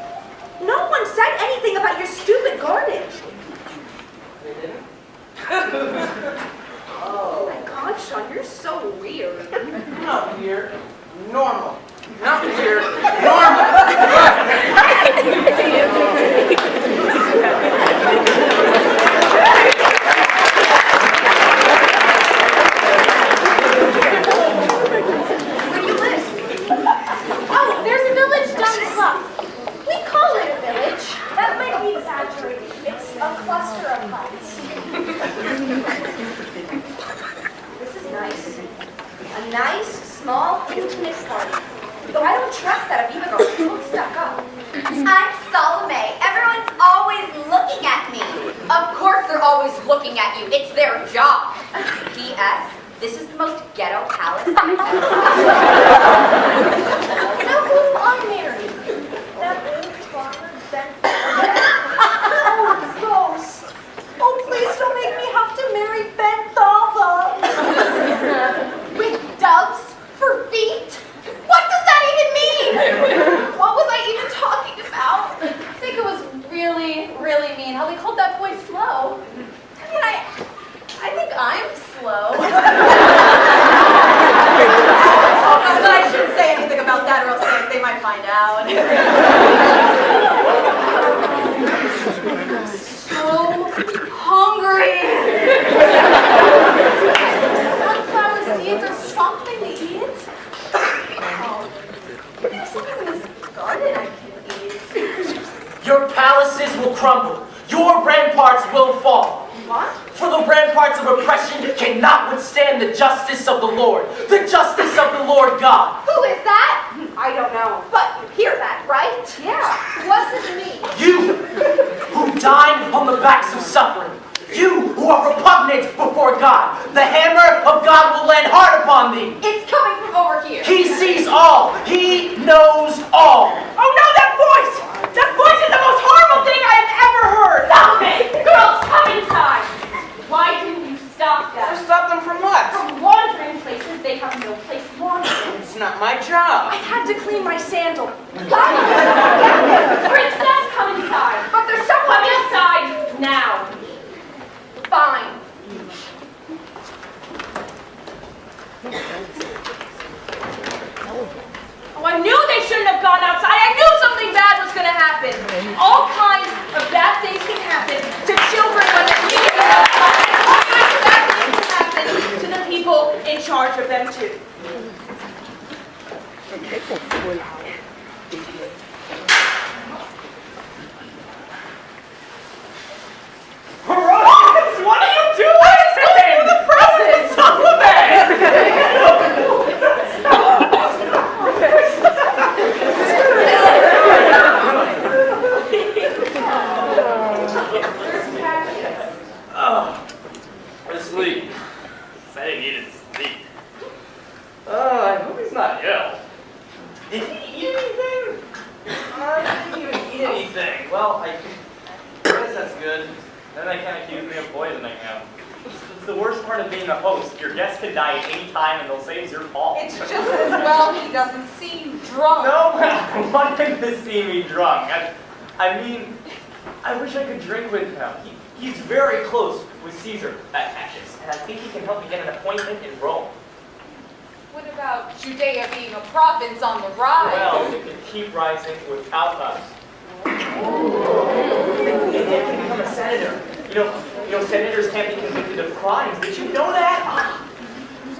Speaker 8: No one said anything about your stupid garden.
Speaker 2: They didn't?
Speaker 8: Oh my God, Sean, you're so weird.
Speaker 2: Not weird. Normal. Not weird. Normal.
Speaker 8: Where do you live? Oh, there's a village down the bluff. We call it a village. That might be exaggerated. It's a cluster of huts. This is nice. A nice, small, intimate party. Though I don't trust that Aviva girl. She looks stuck up.
Speaker 6: I'm Salome. Everyone's always looking at me. Of course they're always looking at you. It's their job. P.S. This is the most ghetto palace I've ever seen.
Speaker 8: Now who am I marrying? That old farmer, Ben. Oh, gross. Oh, please don't make me have to marry Ben Thava. With doves for feet? What does that even mean? What was I even talking about?
Speaker 6: I think it was really, really mean how they called that boy slow. I mean, I think I'm slow.
Speaker 8: something to eat? Oh, there's something in this garden I can eat.
Speaker 15: Your palaces will crumble. Your ramparts will fall.
Speaker 8: What?
Speaker 15: For the ramparts of oppression cannot withstand the justice of the Lord. The justice of the Lord God.
Speaker 8: Who is that? I don't know. But you hear that, right? Yeah. Wasn't me.
Speaker 15: You who dine on the backs of suffering. You who are repugnant before God. The hammer of God will land hard upon thee.
Speaker 8: It's coming from over here.
Speaker 15: He sees all. He knows all.
Speaker 13: Oh no, that voice! That voice is the most horrible thing I have ever heard!
Speaker 6: Stop it! Girls, come inside! Why didn't you stop them?
Speaker 2: Stop them from what?
Speaker 6: From wandering places they have no place wandering.
Speaker 2: It's not my job.
Speaker 8: I had to clean my sandal.
Speaker 6: Princess, come inside!
Speaker 8: But there's someone
Speaker 6: Come inside now!
Speaker 8: Fine.
Speaker 13: Oh, I knew they shouldn't have gone outside. I knew something bad was going to happen. All kinds of bad things can happen to children when they're leaving them. All kinds of bad things can happen to the people in charge of them too.
Speaker 14: Rose, what are you doing?
Speaker 13: I'm just going through the presents.
Speaker 15: Asleep. Said he needed sleep. I hope he's not ill. Did he eat anything? I didn't even eat anything. Well, I guess that's good. Then they kind of accuse me of poisoning him. It's the worst part of being a host. Your guest can die at any time and they'll say it's your fault.
Speaker 12: It's just as well he doesn't see you drunk.
Speaker 15: No, I want him to see me drunk. I mean, I wish I could drink with him. He's very close with Caesar at Cassius, and I think he can help me get an appointment in Rome.
Speaker 12: What about Judea being a province on the rise?
Speaker 15: Well, it can keep rising without us. And he can become a senator. You know, senators can't be convicted of crimes. Did you know that?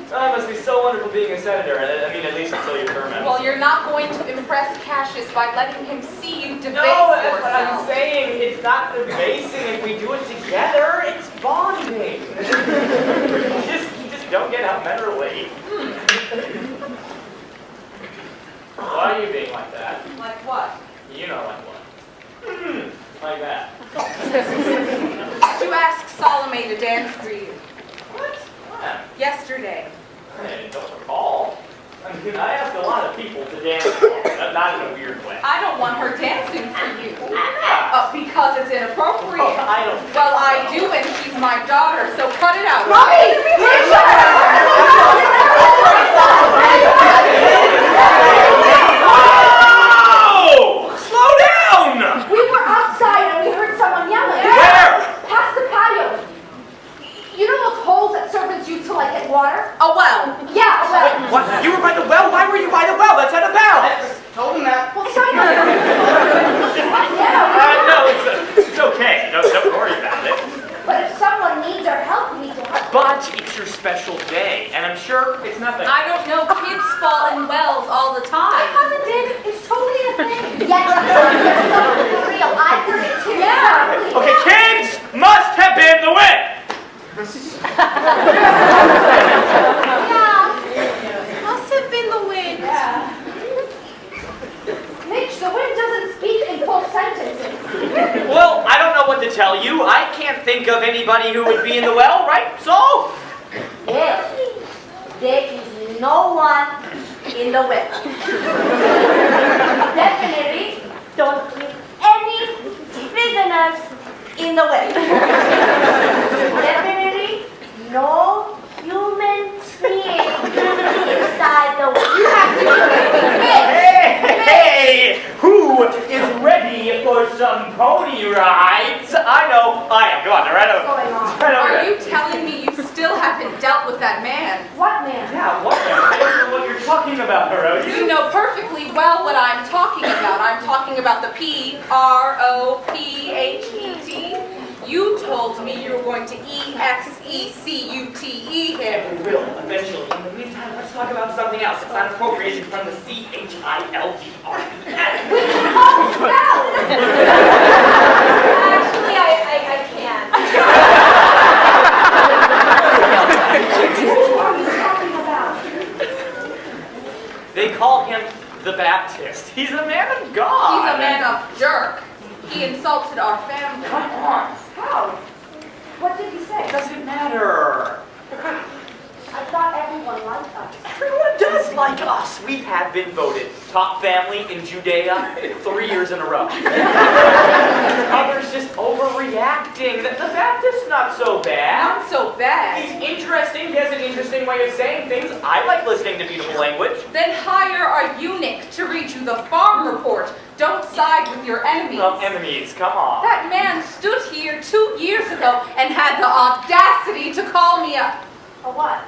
Speaker 15: Oh, it must be so wonderful being a senator. I mean, at least until your term ends.
Speaker 12: Well, you're not going to impress Cassius by letting him see you debase
Speaker 15: No, that's what I'm
Speaker 12: yourself.
Speaker 15: saying. It's not debasing if we do it together. It's bonding. you just don't get out men are late. Why are you being like that?
Speaker 12: Like what?
Speaker 15: You know, like what? Like that.
Speaker 12: You asked Salome to dance for you.
Speaker 15: What? When?
Speaker 12: Yesterday.
Speaker 15: I don't recall. I mean, I asked a lot of people to dance for me, not in a weird way.
Speaker 12: I don't want her dancing for you. Because it's inappropriate.
Speaker 15: Oh, I don't.
Speaker 12: Well, I do, and she's my daughter, so cut it out.
Speaker 8: Mommy!
Speaker 15: Oh! Slow down!
Speaker 8: We were outside and we heard someone yelling.
Speaker 15: Where?
Speaker 8: Past the patio. You know those holes that servants use to like get water?
Speaker 12: A well.
Speaker 8: Yeah, a well.
Speaker 15: What? You were by the well? Why were you by the well? That's out of bounds.
Speaker 2: Told him that.
Speaker 8: Well, Simon. Yeah.
Speaker 15: No, it's okay. Don't worry about it.
Speaker 8: But if someone needs our help, we need to help.
Speaker 15: But it's your special day, and I'm sure it's nothing.
Speaker 12: I don't know, kids fall in wells all the
Speaker 8: My
Speaker 12: time.
Speaker 8: cousin did. It's totally a thing. Yes, for real. I heard it too. Yeah.
Speaker 15: Okay, kids must have been the wind.
Speaker 8: Yeah.
Speaker 12: Must have been the wind.
Speaker 8: Yeah. Mitch, the wind doesn't speak in full sentences.
Speaker 15: Well, I don't know what to tell you. I can't think of anybody who would be in the well, right? So?
Speaker 9: Yes, there is no one in the well. Definitely don't keep any prisoners in the well. Definitely no human being inside the well. You have to
Speaker 15: Hey! Who is ready for some pony rides? I know. I am. Go on, right over.
Speaker 8: What's going on?
Speaker 15: Right over
Speaker 12: Are
Speaker 15: there.
Speaker 12: you telling me you still haven't dealt with that man?
Speaker 8: What man?
Speaker 15: Yeah, what? I don't know what you're talking about, Herodias.
Speaker 12: You know perfectly well what I'm talking about. I'm talking about the P-R-O-P-H-E-T. You told me you were going to E-X-E-C-U-T-E him.
Speaker 15: We will, eventually. In the meantime, let's
Speaker 10: talk about something else. It's not appropriated from the CHILDR.
Speaker 8: Actually, I can't.
Speaker 9: What are you talking about?
Speaker 15: They call him the Baptist. He's a man of God.
Speaker 12: He's a man of jerk. He insulted our family.
Speaker 15: Come on.
Speaker 9: How? What did he say?
Speaker 15: It doesn't matter.
Speaker 9: I thought everyone liked us.
Speaker 15: Everyone does like us. We have been voted top family in Judea 3 years in a row. Others just overreacting. The Baptist's not so bad.
Speaker 12: Not so bad.
Speaker 15: He's interesting. He has an interesting way of saying things. I like listening to beautiful language.
Speaker 12: Then hire a eunuch to read you the farm report. Don't side with your enemies.
Speaker 15: Well, enemies, come on.
Speaker 12: That man stood here 2 years ago and had the audacity to call me a
Speaker 8: what?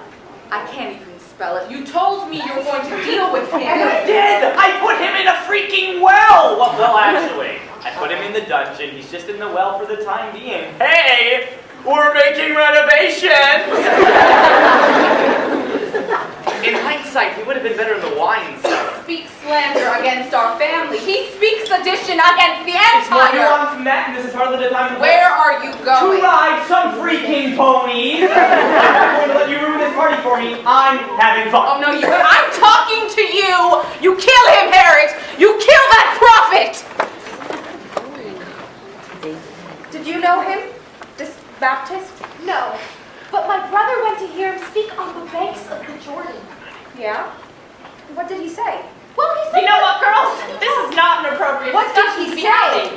Speaker 12: I can't even spell it. You told me you were going to deal with him.
Speaker 15: And I did! I put him in a freaking well! Well, actually, I put him in the dungeon. He's just in the well for the time being. Hey! We're making renovations! In hindsight, he would have been better in the wine cellar.
Speaker 12: Speaks slander against our family. He speaks sedition against the
Speaker 15: It's more
Speaker 12: empire.
Speaker 15: nuanced than that, and this is hardly the time to...
Speaker 12: Where are you
Speaker 15: To
Speaker 12: going?
Speaker 15: ride some freaking ponies! I'm going to let you ruin this party for me. I'm having fun.
Speaker 12: Oh no, I'm talking to you! You kill him, Harriet! You kill that prophet!
Speaker 8: Did you know him? This Baptist? No. But my brother went to hear him speak on the banks of the Jordan.
Speaker 12: Yeah? What did he say?
Speaker 8: Well, he said...
Speaker 13: You know what, girls? This is not an appropriate
Speaker 8: What did
Speaker 13: discussion
Speaker 8: he
Speaker 13: to be
Speaker 8: say?
Speaker 13: having.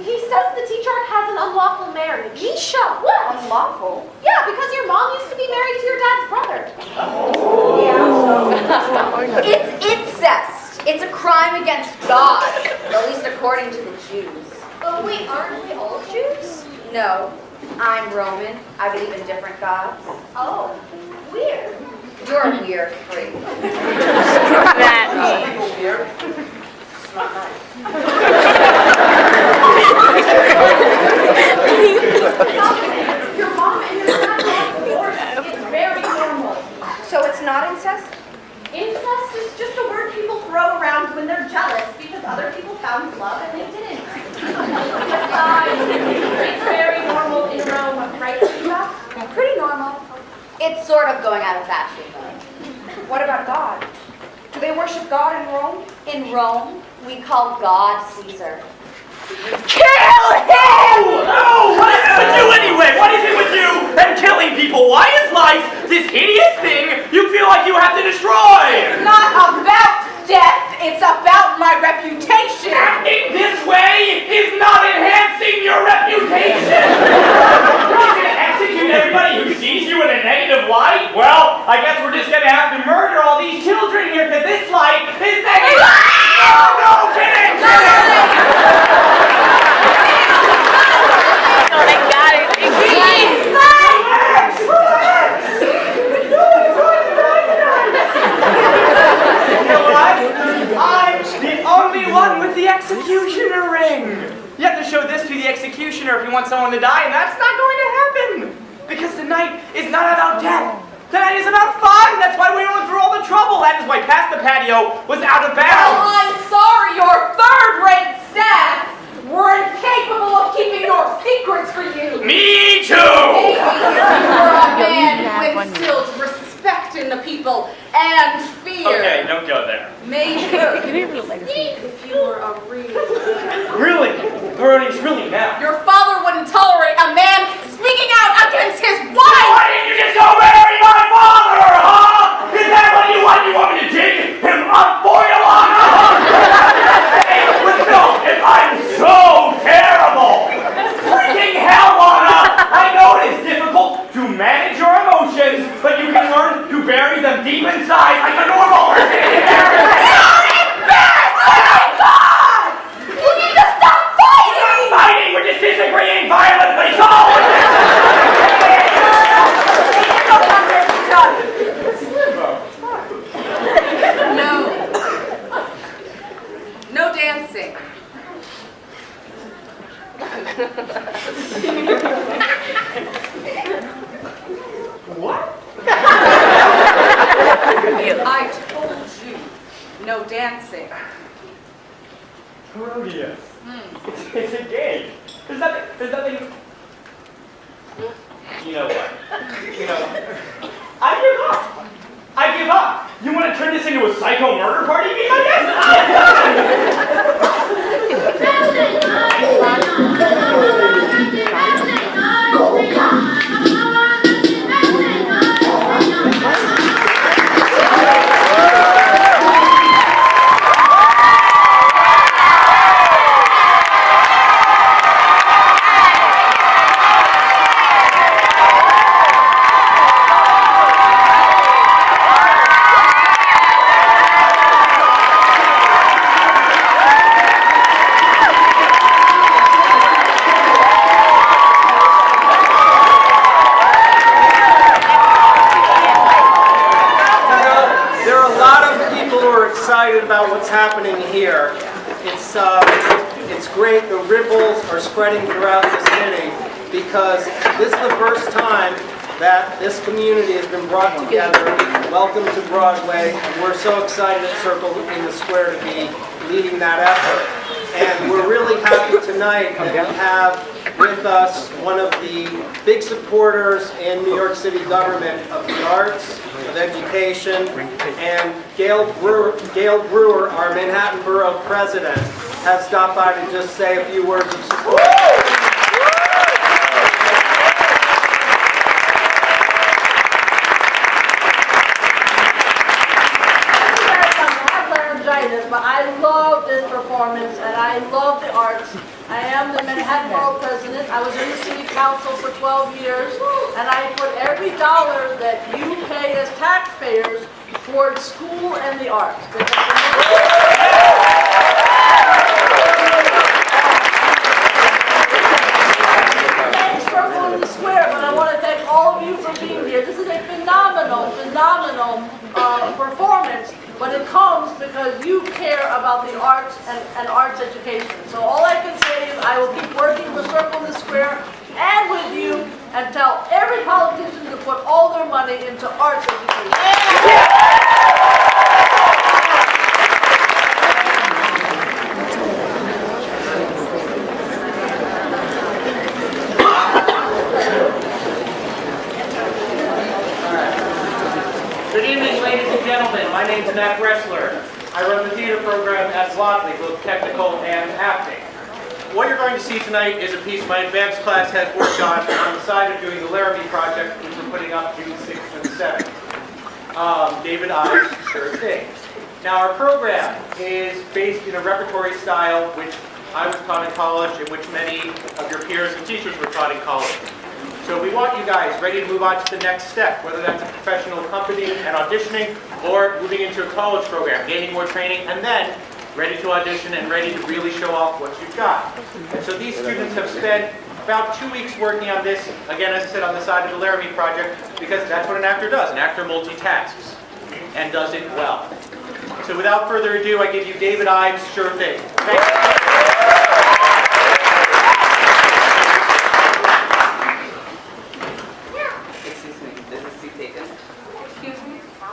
Speaker 8: He says the tetrarch has an unlawful marriage. Misha, what?
Speaker 12: Unlawful?
Speaker 8: Yeah, because your mom used to be married to your dad's brother.
Speaker 7: It's incest. It's a crime against God, at least according to the Jews.
Speaker 8: But wait, aren't we all Jews?
Speaker 7: No, I'm Roman. I believe in different gods.
Speaker 8: Oh, weird.
Speaker 7: You're a weird freak.
Speaker 8: Your mom and your dad got divorced. It's very normal.
Speaker 7: So it's not incest?
Speaker 8: Incest is just a word people throw around when they're jealous because other people found love and they didn't. Besides, it's very normal in Rome, right, Shiva?
Speaker 7: Pretty normal. It's sort of going out of fashion, though.
Speaker 8: What about God? Do they worship God in Rome?
Speaker 7: In Rome, we call God Caesar.
Speaker 15: Kill him! No! What is it with you anyway? What is it with you and killing people? Why is life this hideous thing you feel like you have to destroy?
Speaker 12: It's not about death, it's about my reputation.
Speaker 15: Acting this way is not enhancing your reputation! You're gonna execute everybody who sees you in a negative light? Well, I guess we're just gonna have to murder all these children here because this light is negative. No, kidding! I'm the only one with the executioner ring. You have to show this to the executioner if you want someone to die, and that's not going to happen. Because tonight is not about death. Tonight is about fun. That's why we went through all the trouble. That is why Past the Patio was out of
Speaker 12: Well,
Speaker 15: bounds.
Speaker 12: I'm sorry, your third-rate staff were incapable of keeping your secrets for you.
Speaker 15: Me too.
Speaker 12: Maybe if you were a man who instilled respect in the people and fear.
Speaker 15: Okay, don't go there.
Speaker 12: Maybe if you were a real...
Speaker 15: Really? Bernie's really now.
Speaker 12: Your father wouldn't tolerate a man speaking out against his wife!
Speaker 15: Why didn't you just go marry my father, huh? Is that what you want? You want me to dig him up for you, Lana? With milk, if I'm so terrible! Freaking hell, Lana! I know it is difficult to manage your emotions, but you can learn to bury them deep inside like a normal person.
Speaker 12: You need to stop fighting!
Speaker 15: Fighting, we're just disagreeing violently. Come on!
Speaker 12: No dancing.
Speaker 15: What?
Speaker 13: dancing.
Speaker 15: Oh, yes. It's a game. There's nothing. You know what? I give up. I give up. You want to turn this into a psycho murder party? Be my
Speaker 1: about what's happening here. It's great. The ripples are spreading throughout the city because this is the first time that this community has been brought together. Welcome to Broadway. And we're so excited at Circle in the Square to be leading that effort. And we're really happy tonight that we have with us one of the big supporters in New York City government of the arts, of education, and Gail Brewer, our Manhattan Borough President, has stopped by to just say a few words of support.
Speaker 16: But I love this performance and I love the arts. I am the Manhattan Borough President. I was in the City Council for 12 years and I put every dollar that you pay as taxpayers towards school and the arts. Thanks for on the square, but I want to thank all of you for being here. This is a phenomenal performance. But it comes because you care about the arts and arts education. So all I can say is I will keep working with Circle in the Square and with you and tell every politician to put all their money into arts education.
Speaker 14: Good evening, ladies and gentlemen. My name is Matt Bressler. I run the theater program at Broadway, both technical and acting. What you're going to see tonight is a piece my advanced class has worked on the side of doing the Laramie project, which we're putting up June 6th and 7th. David Ives, Sure Thing. Now, our program is based in a repertory style which I was taught in college and which many of your peers and teachers were taught in college. So we want you guys ready to move on to the next step, whether that's a professional company and auditioning or moving into a college program, gaining more training, and then ready to audition and ready to really show off what you've got. And so these students have spent about 2 weeks working on this, again, as I said, on the side of the Laramie project, because that's what an actor does. An actor multitasks and does it well. So without further ado, I give you David Ives' Sure Thing. Thank you.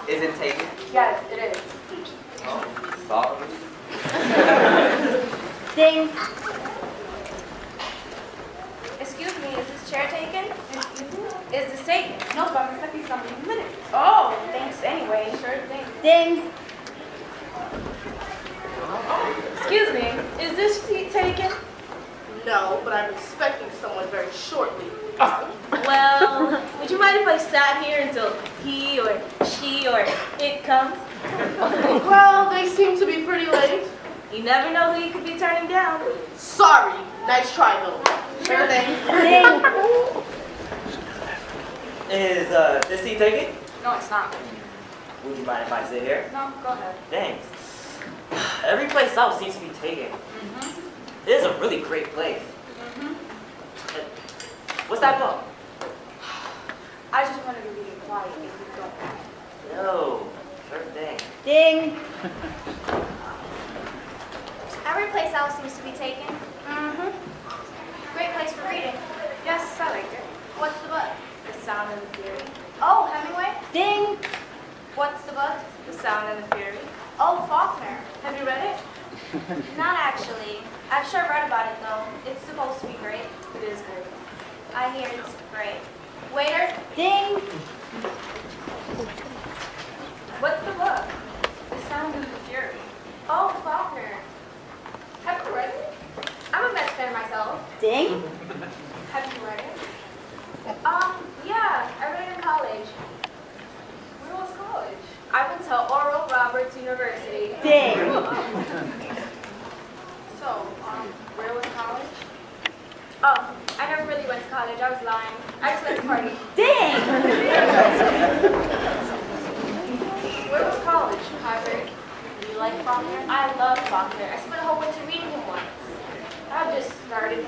Speaker 10: Is it taken?
Speaker 8: Yes, it is.
Speaker 10: Oh, sorry.
Speaker 8: Ding. Excuse me, is this chair taken? Excuse me? Is this taken? No, but I'm expecting something in a minute. Oh, thanks anyway. Sure thing. Ding. Excuse me, is this seat taken?
Speaker 2: No, but I'm expecting someone very shortly.
Speaker 8: Well, would you mind if I sat here until he or she or it comes?
Speaker 2: Well, they seem to be pretty late.
Speaker 8: You never know who you could be turning down.
Speaker 2: Sorry. Nice try, though.
Speaker 8: Sure thing.
Speaker 10: Is this seat taken?
Speaker 8: No, it's not.
Speaker 10: Would you mind if I sit here?
Speaker 8: No, go ahead.
Speaker 10: Thanks. Every place else seems to be taken.
Speaker 8: Mm-hmm.
Speaker 10: It is a really great place.
Speaker 8: Mm-hmm.
Speaker 10: What's that about?
Speaker 8: I just wanted to be quiet if you don't mind.
Speaker 10: No, sure thing.
Speaker 8: Ding. Every place else seems to be taken. Mm-hmm. Great place for reading. Yes, I liked it. What's the book? The Sound and the Fury. Oh, Hemingway? Ding. What's the book? The Sound and the Fury. Oh, Faulkner.
Speaker 13: Have you read it?
Speaker 8: Not actually. I've sure read about it though. It's supposed to be great.
Speaker 13: It is great.
Speaker 8: I hear it's great. Waiter,
Speaker 9: Ding.
Speaker 8: what's the book?
Speaker 13: The Sound of the Fury.
Speaker 8: Oh, Faulkner.
Speaker 13: Have you read it?
Speaker 8: I'm a Mets fan myself.
Speaker 9: Ding.
Speaker 13: Have you read it?
Speaker 8: Yeah, I read it in college.
Speaker 13: Where was college?
Speaker 8: I went to Oral Roberts University.
Speaker 9: Ding.
Speaker 13: So, where was college?
Speaker 8: Oh, I never really went to college. I was lying. I just went to party.
Speaker 9: Ding.
Speaker 13: Where was college? Harvard. Do you like Faulkner?
Speaker 8: I love Faulkner. I spent a whole winter reading him once. I just started.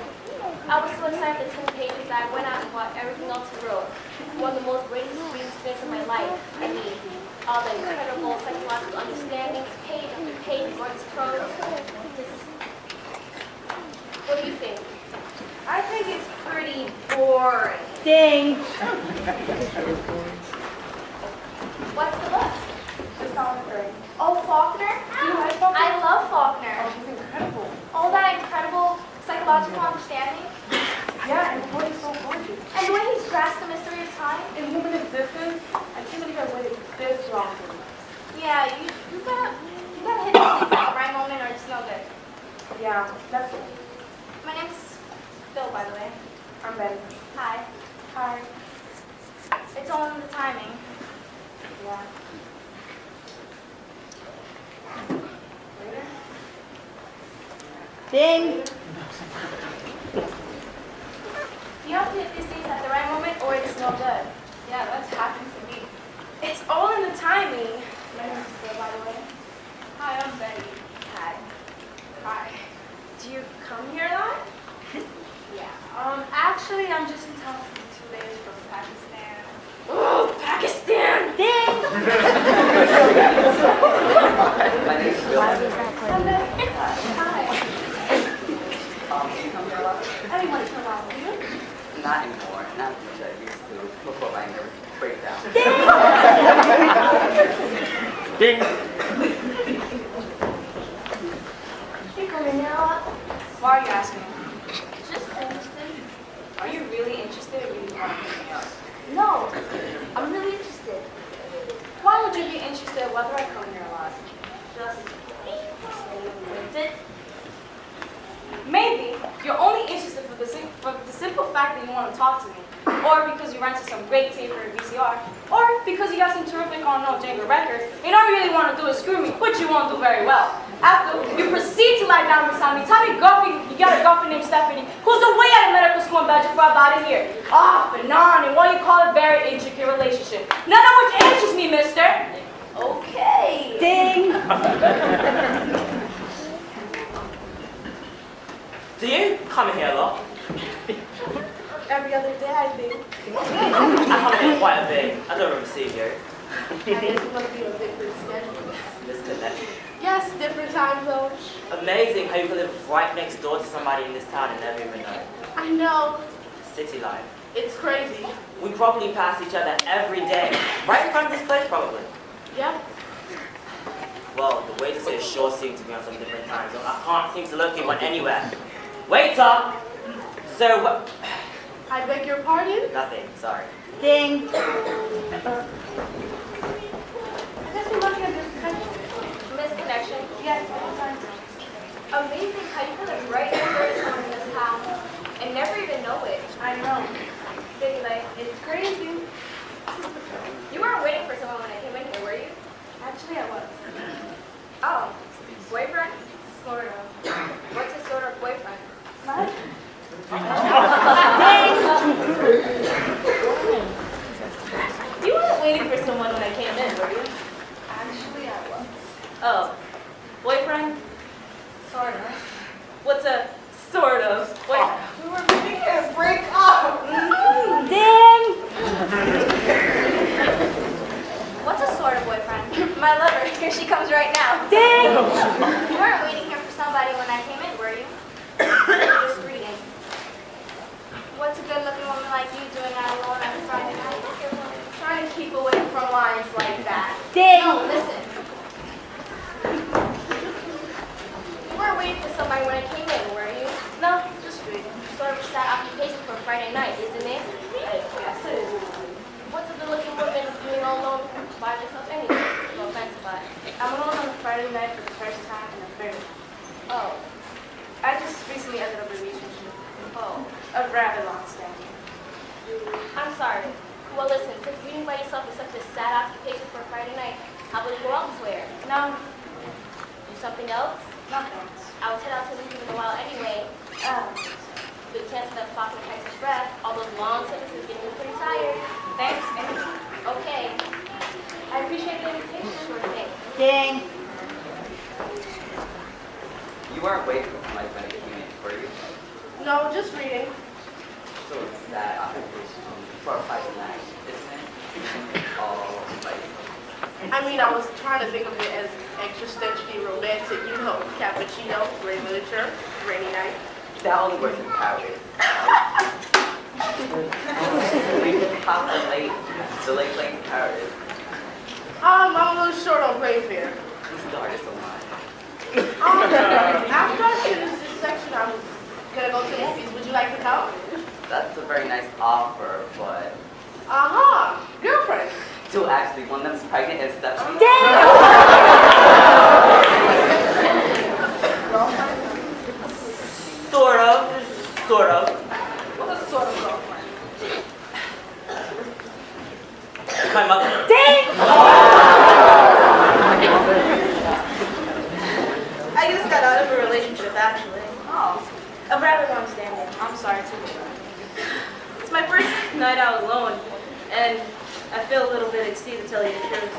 Speaker 8: I was so excited the 10 pages that I went out and bought everything else he wrote. One of the most greatest reading experiences of my life. I mean, all the incredible psychological understandings, page after page, Gordon's prose. What do you think? I think it's pretty boring.
Speaker 9: Ding.
Speaker 8: What's the book?
Speaker 13: The Sound of the Fury.
Speaker 8: Oh, Faulkner?
Speaker 13: Do you like Faulkner?
Speaker 8: I love Faulkner.
Speaker 13: Oh, she's incredible.
Speaker 8: All that incredible psychological understanding.
Speaker 13: Yeah, and Gordon's so gorgeous.
Speaker 8: And the way he's grasped the mystery of time.
Speaker 13: In human existence, I can't believe I waited this long for this.
Speaker 8: Yeah, you gotta hit the things at the right moment or it's no good.
Speaker 13: Yeah, that's it.
Speaker 8: My name's Phil, by the way.
Speaker 13: I'm ready.
Speaker 8: Hi.
Speaker 13: Hi.
Speaker 8: It's all in the timing.
Speaker 13: Yeah. Later?
Speaker 9: Ding.
Speaker 8: You have to hit these things at the right moment or it's no good.
Speaker 13: Yeah, that's happened to me.
Speaker 8: It's all in the timing.
Speaker 13: My name's Phil, by the way.
Speaker 8: Hi, I'm Betty.
Speaker 13: Hi. Hi.
Speaker 8: Do you come here a lot?
Speaker 13: Yeah. Actually, I'm just in town for 2 days from Pakistan.
Speaker 8: Oh, Pakistan!
Speaker 9: Ding.
Speaker 10: My name's Bill.
Speaker 8: I'm Betty. Hi.
Speaker 10: Do you come here a lot?
Speaker 8: Every once in a while, do you?
Speaker 10: Not anymore. Not as much as I used to before my nervous breakdown.
Speaker 14: Ding.
Speaker 8: You come in here a lot?
Speaker 13: Why are you asking?
Speaker 8: Just interested.
Speaker 13: Are you really interested or you want something else?
Speaker 8: No, I'm really interested.
Speaker 13: Why would you be interested whether I come here a lot?
Speaker 8: Just interested.
Speaker 13: Maybe you're only interested for the simple fact that you want to talk to me, or because you rented some great tape for a VCR, or because you got some terrific on-no Django records, and all you really want to do is screw me, which you won't do very well. After you proceed to lie down beside me, tell me you got a girlfriend named Stephanie, who's away at a medical school in Belgium for about a year, off and on, in what you call a very intricate relationship. None of which interests me, mister.
Speaker 8: Okay.
Speaker 9: Ding.
Speaker 10: Do you come here a lot?
Speaker 13: Every other day, I think.
Speaker 10: I come here quite a bit. I don't remember seeing you.
Speaker 13: I guess we're going to be on different schedules.
Speaker 10: Disconnect.
Speaker 13: Yes, different time zones.
Speaker 10: Amazing how you can live right next door to somebody in this town and never even know.
Speaker 13: I know.
Speaker 10: City life.
Speaker 13: It's crazy.
Speaker 10: We probably pass each other every day. Right in front of this place, probably.
Speaker 13: Yeah.
Speaker 10: Well, the waiters here sure seem to be on some different time zone. I can't seem to locate one anywhere. Waiter! So what?
Speaker 13: I beg your pardon?
Speaker 10: Nothing, sorry.
Speaker 9: Ding.
Speaker 13: I guess we're looking at this connection.
Speaker 8: Misconnection.
Speaker 13: Yes, all time zones.
Speaker 8: Amazing how you can live right next door to someone in this town and never even know it.
Speaker 13: I know.
Speaker 8: City life.
Speaker 13: It's crazy.
Speaker 8: You weren't waiting for someone when I came in here, were you?
Speaker 13: Actually, I was.
Speaker 8: Oh, boyfriend?
Speaker 13: Sort of.
Speaker 8: What's a sort of boyfriend?
Speaker 13: What?
Speaker 8: You weren't waiting for someone when I came in, were you?
Speaker 13: Actually, I was.
Speaker 8: Oh, boyfriend?
Speaker 13: Sort of.
Speaker 8: What's a sort of boyfriend?
Speaker 13: We were meeting to break up.
Speaker 9: Ding.
Speaker 8: What's a sort of boyfriend? My lover. Here she comes right now.
Speaker 9: Ding.
Speaker 8: You weren't waiting here for somebody when I came in, were you? Just reading. What's a good-looking woman like you doing out alone on a Friday night?
Speaker 13: Trying to keep away from lines like that.
Speaker 9: Ding.
Speaker 8: No, listen.
Speaker 5: crying when I came in, were you?
Speaker 8: No, just reading.
Speaker 5: Sort of a sad occupation for a Friday night, isn't it?
Speaker 8: Yes, it is.
Speaker 5: What's a good-looking woman doing all alone by herself anyway? No offense, but...
Speaker 8: I'm alone on a Friday night for the first time in a very long time.
Speaker 5: Oh.
Speaker 8: I just recently ended up in a relationship.
Speaker 5: Oh.
Speaker 8: A rather long standing.
Speaker 5: I'm sorry. Well, listen, since reading by yourself is such a sad occupation for a Friday night, how about you go elsewhere?
Speaker 8: No,
Speaker 5: Do something else?
Speaker 8: no thanks.
Speaker 5: I will head out to the in a while anyway. Good chance that Faulkner catches his breath. All those long sentences getting me pretty tired.
Speaker 8: Thanks,
Speaker 5: Okay. I appreciate the invitation, sure thing.
Speaker 9: Ding.
Speaker 10: You weren't waiting for my when it came in, were you?
Speaker 12: No, just reading.
Speaker 10: So it's that occupation for a Friday night, isn't it? All like
Speaker 12: I mean, I was trying to think of it as existentially romantic, you know, cappuccino, great literature, rainy night.
Speaker 10: that only works in Paris. Half the late playing Paris.
Speaker 12: I'm a little short on brave here.
Speaker 10: We started so much.
Speaker 12: After I finish this section, I was gonna go to the movies. Would you like to come?
Speaker 10: That's a very nice offer, but
Speaker 12: Girlfriend.
Speaker 10: two actually, one of them's pregnant and Stephanie. Sort of.
Speaker 12: What's a sort of girlfriend?
Speaker 10: My mother.
Speaker 8: I just got out of a relationship, actually. Oh. A rather long standing. I'm sorry to hear that. It's my first night out alone, and I feel a little bit at sea to tell you the truth.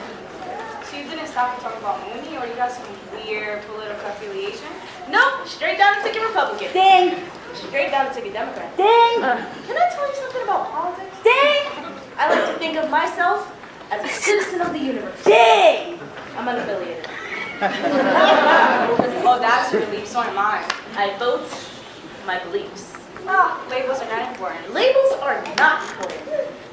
Speaker 8: So you didn't stop to talk about Mooney, or you got some weird political affiliation? Nope, straight down the ticket Republican.
Speaker 9: Ding.
Speaker 8: Straight down the ticket Democrat.
Speaker 9: Ding.
Speaker 8: Can I tell you something about politics?
Speaker 9: Ding.
Speaker 8: I like to think of myself as a citizen of the universe.
Speaker 9: Ding.
Speaker 8: I'm unaffiliated. Oh, that's your belief, so am I. I vote my beliefs. Labels are not important. Labels are not important.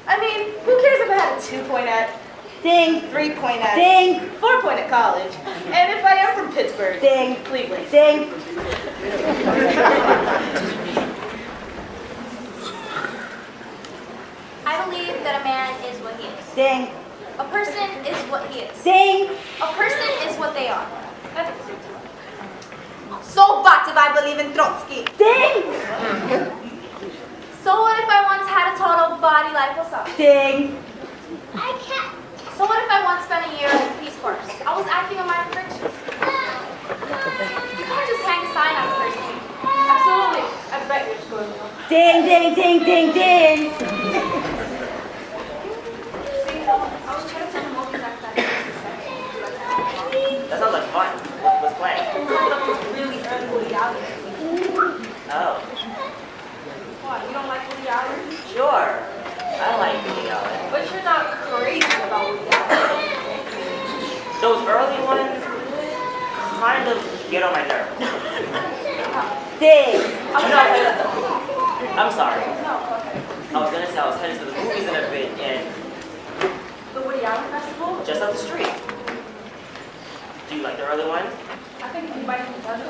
Speaker 8: I mean, who cares if I had a 2-point at,
Speaker 9: Ding.
Speaker 8: 3-point at,
Speaker 9: Ding.
Speaker 8: 4-point at college, and if I am from Pittsburgh,
Speaker 9: Ding.
Speaker 8: Cleveland.
Speaker 9: Ding.
Speaker 8: I believe that a man is what he is.
Speaker 9: Ding.
Speaker 8: A person is what he is.
Speaker 9: Ding.
Speaker 8: A person is what they are.
Speaker 7: So what if I believe in Trotsky?
Speaker 9: Ding.
Speaker 8: So what if I once had a total body liposuction?
Speaker 9: Ding.
Speaker 8: I can't. So what if I once spent a year in the Peace Corps? I was acting on my convictions. You can't just hang a sign on a person. Absolutely. I bet you're just going to.
Speaker 9: Ding. Ding. Ding. Ding. Ding.
Speaker 8: See, I was trying to tell him what he's actually
Speaker 10: That sounds like fun. Let's play.
Speaker 8: really early Woody Allen.
Speaker 10: Oh,
Speaker 8: What, you don't like Woody Allen?
Speaker 10: sure. I like Woody Allen.
Speaker 8: But you're not crazy about Woody Allen.
Speaker 10: Those early ones kind of get on my nerves.
Speaker 9: Ding.
Speaker 10: I'm sorry.
Speaker 8: No, okay.
Speaker 10: I was gonna say I was headed to the movies in a bit and
Speaker 8: The Woody Allen Festival?
Speaker 10: just up the street. Do you like the early ones?
Speaker 8: I think if you might have done it,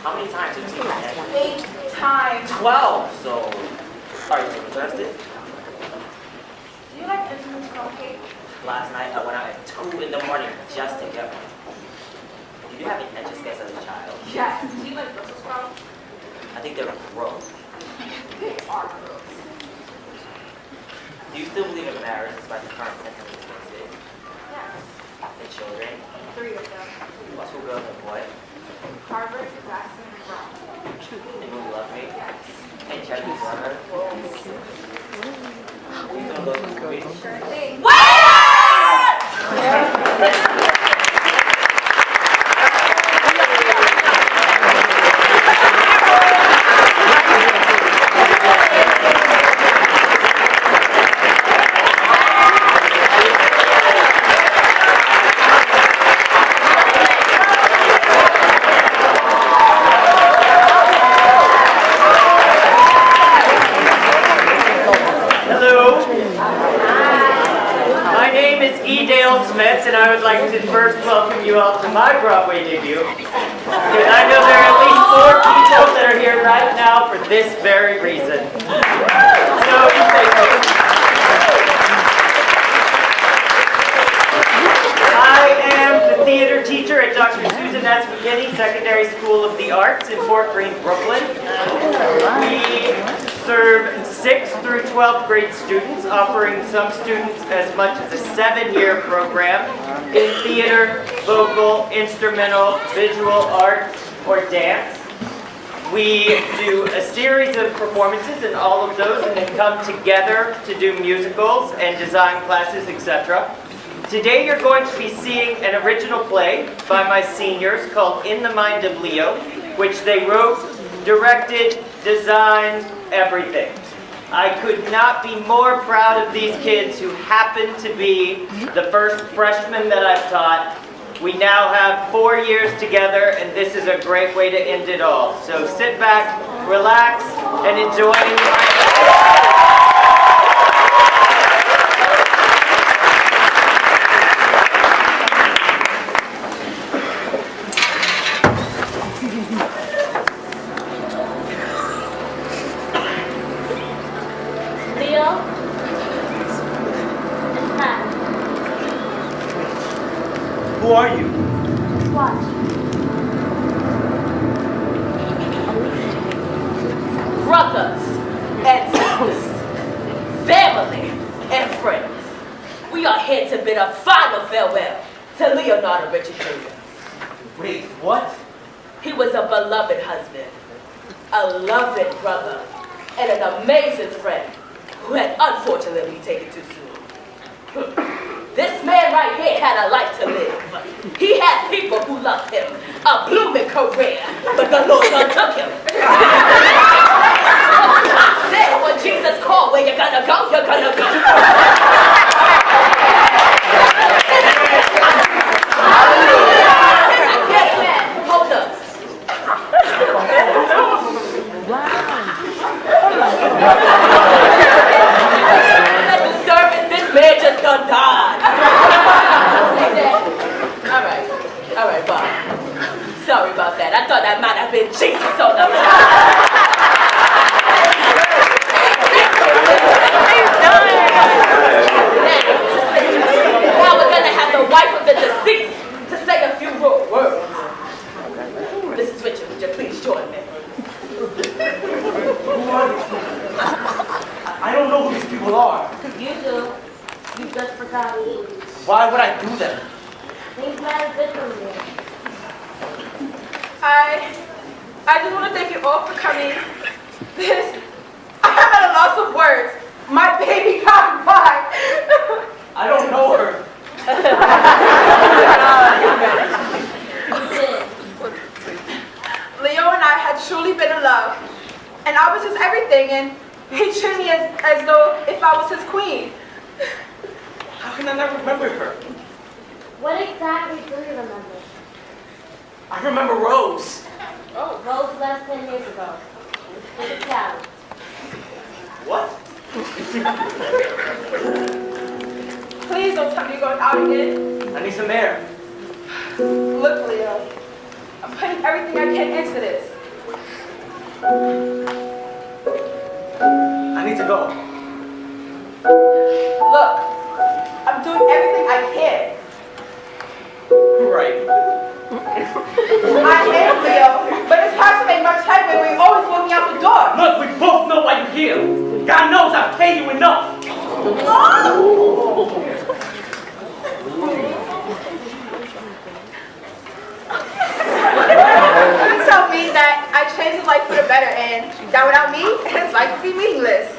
Speaker 10: How many times have you seen that?
Speaker 8: 8 times.
Speaker 10: 12. So, are you interested?
Speaker 8: Do you like instruments from cake?
Speaker 10: Last night I went out at 2 in the morning just to get one. Did you have any etch a sketch as a child?
Speaker 8: Yes. Do you like Brussels sprouts?
Speaker 10: I think they're gross.
Speaker 8: They are gross.
Speaker 10: Do you still believe in marriage despite the current sentiments against it?
Speaker 8: Yes.
Speaker 10: And children?
Speaker 8: 3 of them.
Speaker 10: What's who girls and boy?
Speaker 8: Harvard, Jackson, and Brown.
Speaker 10: And will you love me?
Speaker 8: Yes.
Speaker 10: And Charlie's brother? You gonna go to the movies?
Speaker 8: Sure thing.
Speaker 17: name is E. Dale Smith, and I would like to first welcome you all to my Broadway debut. And I know there are at least 4 people that are here right now for this very reason. So, I am the theater teacher at Dr. Susan S. McKinney Secondary School of the Arts in Fort Greene, Brooklyn. We serve 6th through 12th grade students, offering some students as much as a 7-year program in theater, vocal, instrumental, visual arts, or dance. We do a series of performances in all of those and then come together to do musicals and design classes, etc. Today you're going to be seeing an original play by my seniors called In the Mind of Leo, which they wrote, directed, designed, everything. I could not be more proud of these kids who happen to be the first freshmen that I've taught. We now have 4 years together, and this is a great way to end it all. So sit back, relax, and enjoy.
Speaker 14: Who are you?
Speaker 8: Watch.
Speaker 6: Brothers and sisters, family and friends, we are here to bid a final farewell to Leonardo Richard Jr.
Speaker 14: Wait, what?
Speaker 6: He was a beloved husband, a loving brother, and an amazing friend who had unfortunately taken too soon. This man right here had a life to live. He had people who loved him, a blooming career, but the Lord done took him. I said when Jesus called, where you gonna go, you're gonna go. Hold up. Let the service, this man just done died. All right, Bob. Sorry about that. I thought that might have been Jesus on the line. Now we're gonna have the wife of the deceased to say a few words. Mrs. Richard, would you please join me?
Speaker 14: Who are these people? I don't know who these people are.
Speaker 8: You do. You just forgot.
Speaker 14: Why would I do that?
Speaker 8: Things matter differently.
Speaker 13: I just want to thank you all for coming. I'm at a loss of words. My baby got by.
Speaker 14: I don't know her.
Speaker 13: Leo and I had truly been in love, and I was his everything, and he treated me as though if I was his queen.
Speaker 14: How can I not remember her?
Speaker 8: What exactly do you remember?
Speaker 14: I remember Rose.
Speaker 8: Oh, Rose left 10 years ago. With a child.
Speaker 14: What?
Speaker 13: Please don't tell me you're going out again.
Speaker 14: I need some air.
Speaker 13: Look, Leo, I'm putting everything I can into this.
Speaker 14: I need to go.
Speaker 13: Look, I'm doing everything I can.
Speaker 14: Right.
Speaker 13: I am, Leo, but it's hard to make much headway when you always walk me out the door.
Speaker 14: Look, we both know why you're here. God knows I've paid you enough.
Speaker 13: You tell me that I changed his life for the better, and that without me, his life would be meaningless.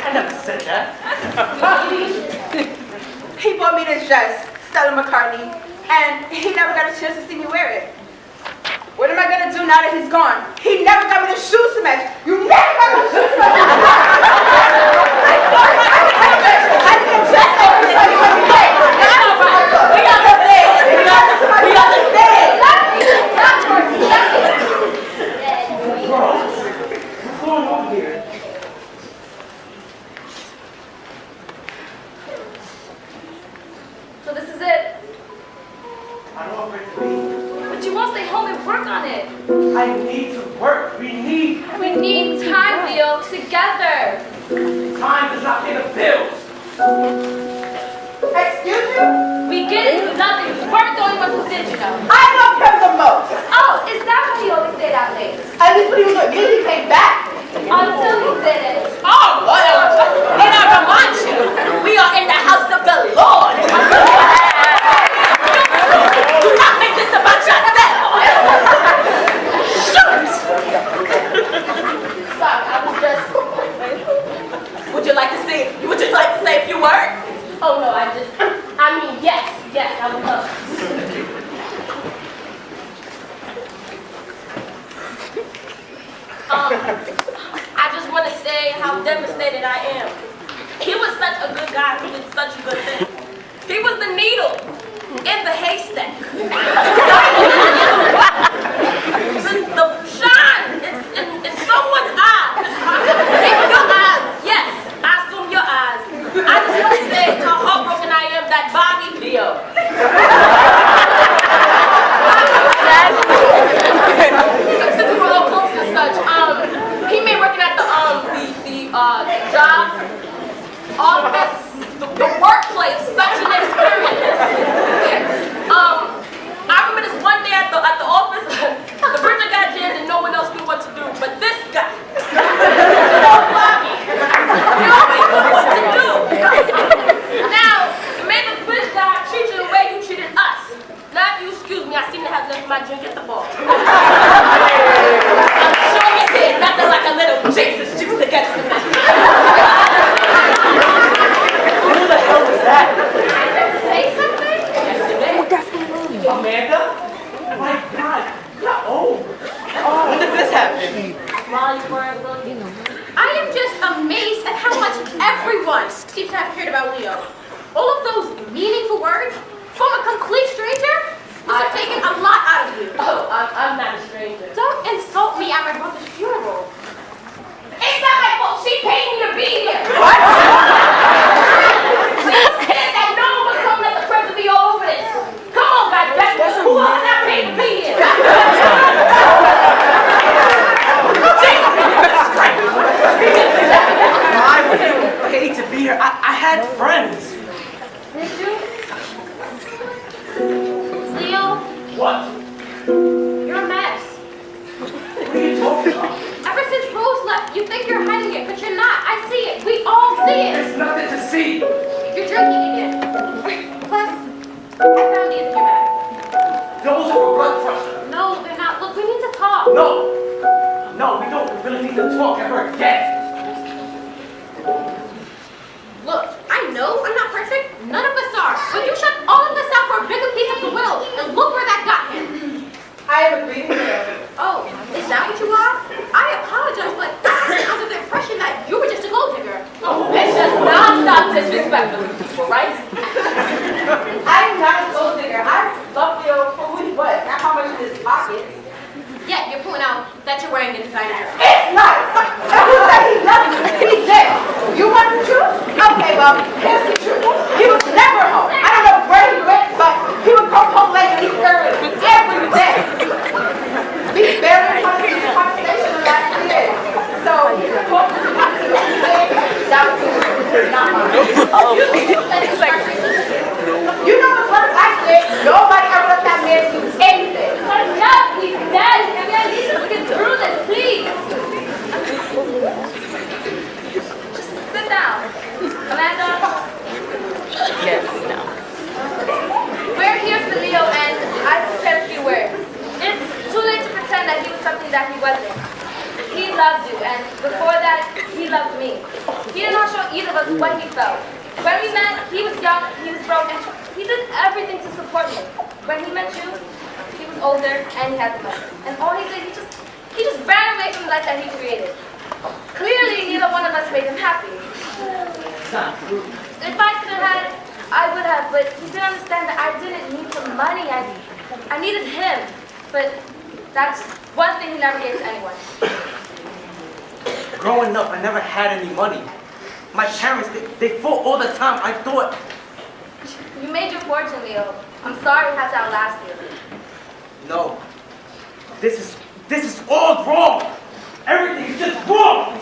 Speaker 14: I never said that.
Speaker 13: He bought me this dress, Stella McCartney, and he never got a chance to see me wear it. What am I gonna do now that he's gone? He never got me the shoes to match. You never got me the shoes to match. I can just say this. We understand. We understand.
Speaker 14: What's going on here?
Speaker 6: So this is it.
Speaker 14: I don't want it to be.
Speaker 6: But you won't stay home and work on it.
Speaker 14: I need to work. We need
Speaker 6: time, Leo, together.
Speaker 14: Time does not pay the bills.
Speaker 2: Excuse you?
Speaker 6: We get it. You love it. You weren't the only one who did, you know.
Speaker 2: I love him the most.
Speaker 6: Oh, is that why he always stayed out late?
Speaker 2: At least when he was with me, he came back.
Speaker 6: Until he did it.
Speaker 13: Oh, whatever. And I remind you, we are in the house of the Lord. Do not make this about yourself. Shoot.
Speaker 12: Sorry, I was just...
Speaker 13: Would you like to say a few words?
Speaker 12: Oh, no, I mean, yes, I would love to.
Speaker 6: I just want to say how devastated I am. He was such a good guy who did such a good thing. He was the needle in the haystack. the shine in someone's eyes. In your eyes, yes, I assume your eyes. I just want to say how heartbroken I am that Bobby Leo. Since we were all close and such, he made working at the job, office, the workplace such an experience. I remember this one day at the office, the printer got jammed and no one else knew what to do, but this guy, Bobby, he always knew what to do. Now, it made the good guy treat you the way you treated us. Now, if you excuse me, I seem to have left my drink at the bar.
Speaker 13: I'm sure you did. Nothing like a little Jesus juice against the man.
Speaker 14: Who the hell was that?
Speaker 6: Say something?
Speaker 13: Yes, you did.
Speaker 14: Amanda? My God, you're old.
Speaker 2: When did this happen?
Speaker 6: While you weren't looking.
Speaker 12: I am just amazed at how much everyone seems to have cared about Leo. All of those meaningful words from a complete stranger must have taken a lot out of you.
Speaker 6: Oh, I'm not a stranger.
Speaker 12: Don't insult me at my brother's funeral.
Speaker 6: It's not my fault. She paid me to be here.
Speaker 2: What?
Speaker 6: She said that no one would come let the present be all over this. Come on, guys. Who else not paid to be here?
Speaker 14: I wasn't paid to be here. I had friends.
Speaker 6: Did you? Leo,
Speaker 14: What?
Speaker 6: you're a mess.
Speaker 14: What are you talking about?
Speaker 12: Ever since Rose left, you think you're hiding it, but you're not. I see it. We all see it.
Speaker 14: There's nothing to see.
Speaker 12: You're drinking again. Plus, I found these in your bag.
Speaker 14: Those are for blood pressure.
Speaker 12: No, they're not. Look, we need to talk.
Speaker 14: No, we don't really need to talk ever again.
Speaker 12: Look, I know I'm not perfect. None of us are. But you shut all of this out for a bigger piece of the will. And look where that got him.
Speaker 2: I am agreeing with you.
Speaker 12: Oh, is that what you are? I apologize, but I was under the impression that you were just a gold digger.
Speaker 6: Oh, it's just non-stop disrespect for people, right?
Speaker 2: I am not a gold digger. I love Leo for who he was, not how much in his pocket.
Speaker 12: Yet you're pulling out that you're wearing a designer dress.
Speaker 2: It's nice. And who said he loved you? He did. You want the truth? Okay, well, here's the truth. He was never home. I don't know where he went, but he would come home late and eat early every day. We barely wanted to see the conversation in the last 3 days. So, what was the conversation he did? That was not mine. You know as well as I did, nobody ever let that man do anything.
Speaker 6: Enough, he's dead. Can we at least just get through this, please? Just sit down. Amanda?
Speaker 7: Yes, no.
Speaker 6: We're here for Leo, and I prepared a few words. It's too late to pretend that he was something that he wasn't. He loved you, and before that, he loved me. He did not show either of us what he felt. When we met, he was young, he was broken. He did everything to support me. When he met you, he was older and he had the money. And all he did, he just ran away from the life that he created. Clearly, neither one of us made him happy. If I could have had it, I would have, but he didn't understand that I didn't need the money. I needed him. But that's one thing he never gave to anyone.
Speaker 14: Growing up, I never had any money. My parents, they fought all the time. I thought
Speaker 5: You made your fortune, Leo. I'm sorry it had to outlast you.
Speaker 14: No. This is all wrong. Everything is just wrong.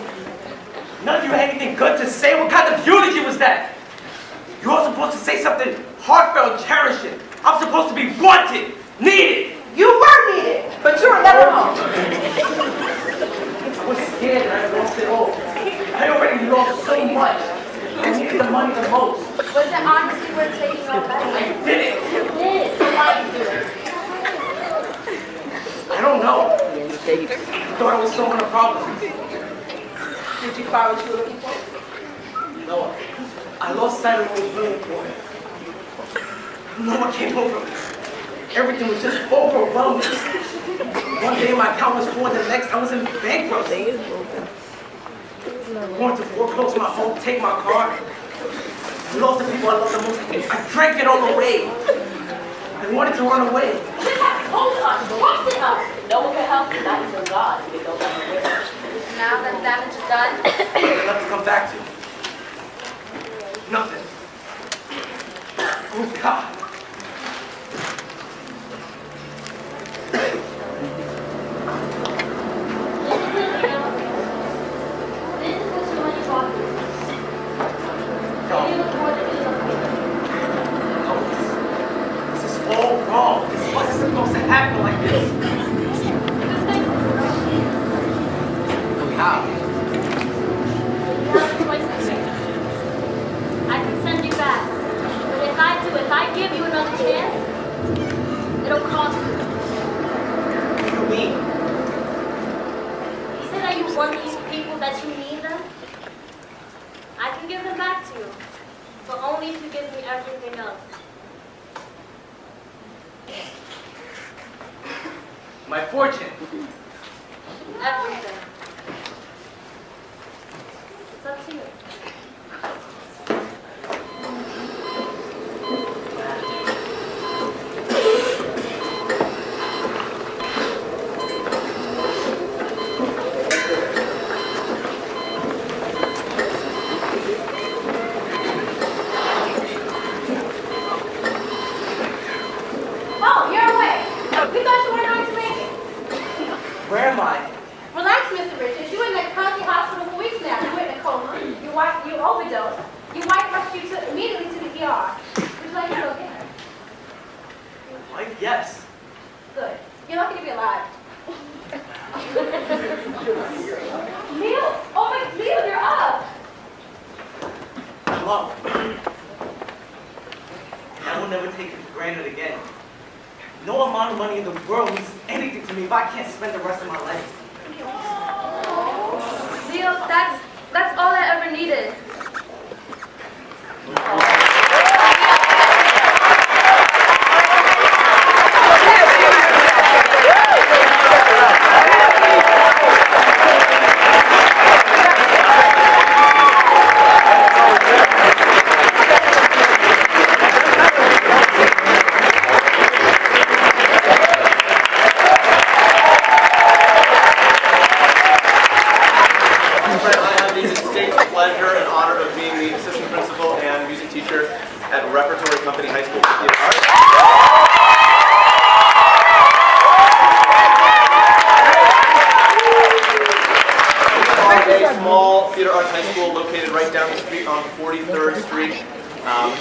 Speaker 14: None of you had anything good to say. What kind of eulogy was that? You were supposed to say something heartfelt, cherishing. I'm supposed to be wanted, needed.
Speaker 2: You were needed, but you were never home.
Speaker 14: I was scared and I lost it all. I already lost so much. I needed the money the most.
Speaker 5: Was it honestly worth taking all that?
Speaker 14: I did it.
Speaker 5: You did. So why did you do it?
Speaker 14: I don't know. I thought I was solving a problem.
Speaker 12: Did you find what you were looking for?
Speaker 14: No, I lost sight of what was really important. No one came over me. Everything was just overwhelming. One day my account was full, and the next I was in bankruptcy. I wanted to foreclose my home, take my car. I lost the people I loved the most. I drank it all away. I wanted to run away.
Speaker 6: Hold on, trust in us. No one can help you, not even God. You know that.
Speaker 5: Now that the damage is done,
Speaker 14: There's nothing to come back to. Nothing. Oh, God. This is all wrong. This wasn't supposed to happen like this. How?
Speaker 8: I can send you back. But if I give you another chance, it'll cost you.
Speaker 14: What do you mean?
Speaker 8: You say that you want these people, that you need them. I can give them back to you. But only if you give me everything else.
Speaker 14: My fortune.
Speaker 8: Everything. It's up to you.
Speaker 12: Oh, you're away. We thought you weren't going to make it.
Speaker 14: Where am I?
Speaker 12: Relax, Mr. Richards. You were in the county hospital for weeks now. You were in a coma. You overdosed. Your wife rushed you immediately to the ER. Would you like to go again?
Speaker 14: Wife, yes.
Speaker 12: Good. You're lucky to be alive. Leo! Oh my, Leo, you're up!
Speaker 14: Hello. I will never take it for granted again. No amount of money in the world means anything to me if I can't spend the rest of my life.
Speaker 5: Leo, that's all I ever needed.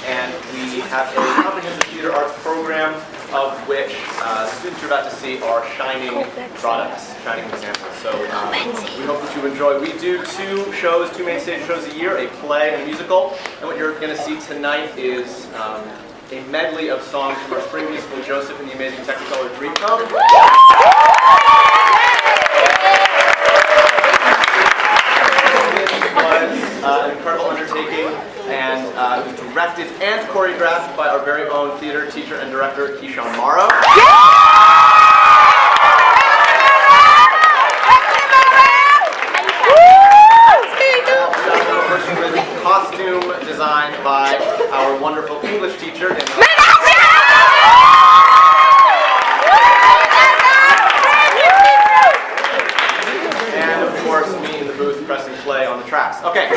Speaker 4: And we have a comprehensive theater arts program of which students you're about to see are shining products, shining examples. So we hope that you enjoy. We do two main stage shows a year, a play and a musical. And what you're going to see tonight is a medley of songs from our spring musical, Joseph and the Amazing Technicolor Dreamcoat. An incredible undertaking, and it was directed and choreographed by our very own theater teacher and director, Keyshawn Morrow. With costume designed by our wonderful English teacher. And of course, me in the booth pressing play on the tracks. Okay.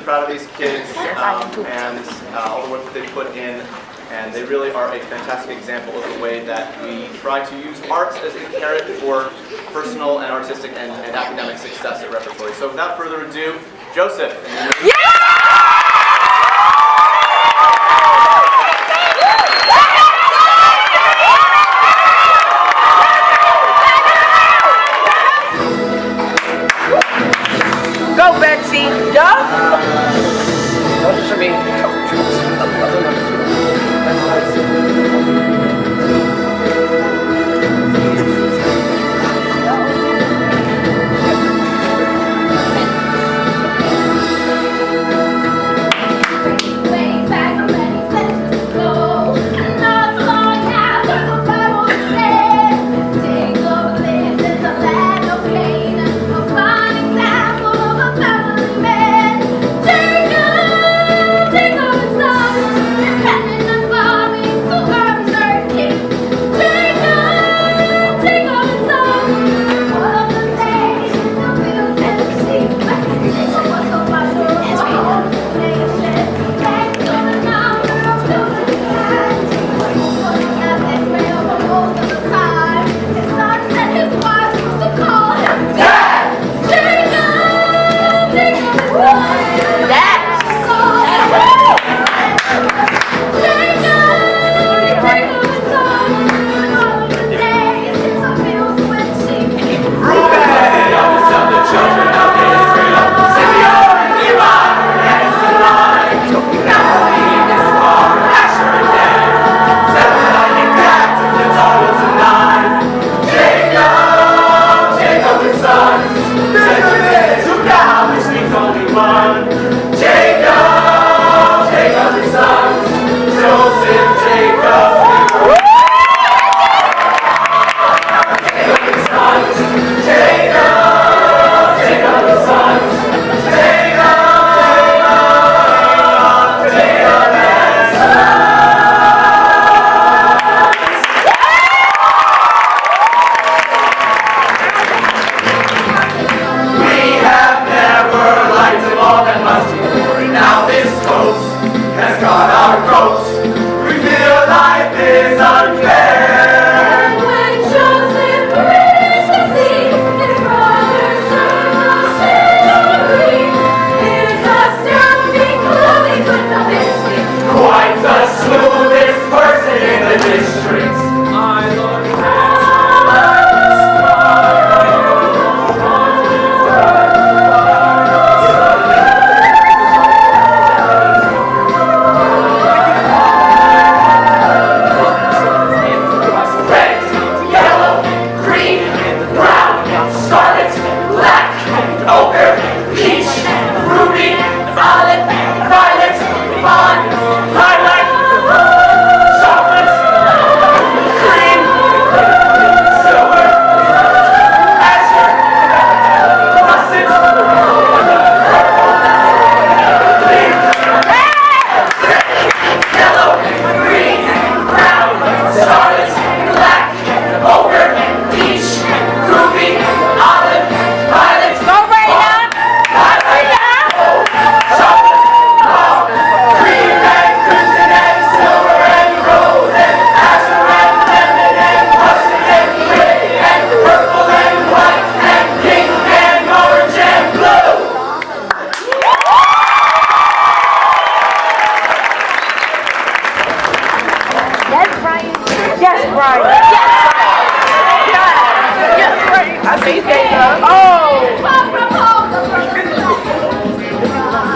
Speaker 4: proud of these kids and all the work that they put in. And they really are a fantastic example of the way that we try to use arts as the carrot for personal and artistic and academic success at repertory. So without further ado, Joseph.
Speaker 2: Go, Betsy. Yeah?
Speaker 10: Those are for me.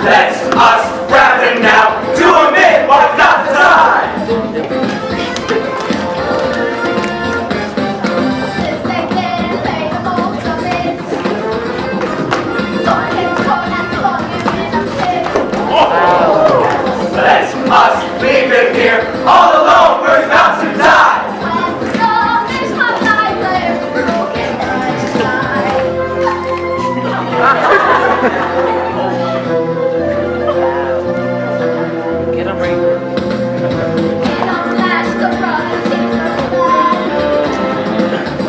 Speaker 15: Let's us grab him now, do him in, what's not the time? Let's us leave him here, all alone, we're about to die.
Speaker 2: Get him right.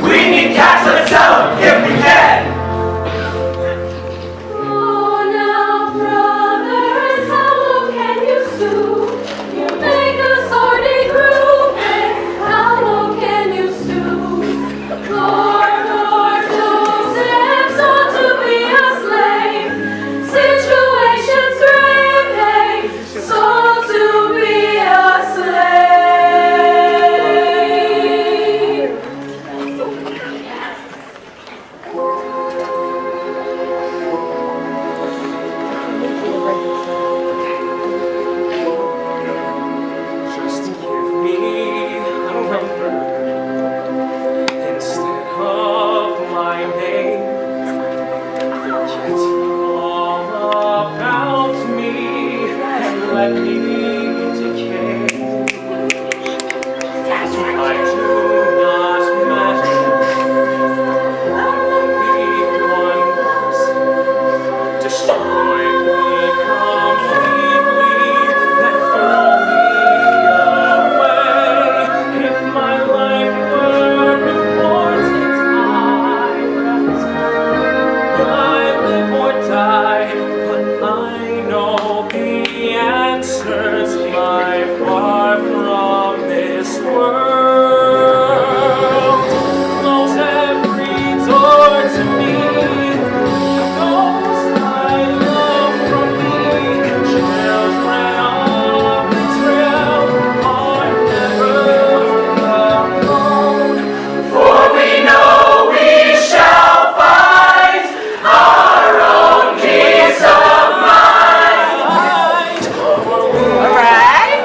Speaker 15: We need cash, let's sell him if we can.
Speaker 6: Oh, now, brother.
Speaker 14: all about me and let me decay. I do not matter. Be one person. Destroy me completely, then throw me away. If my life were important, I live or die, but I know the answers lie far from this world. Close every door to me. Those I love from me, children of Israel are never alone. For we know we shall find our own peace of mind. All right.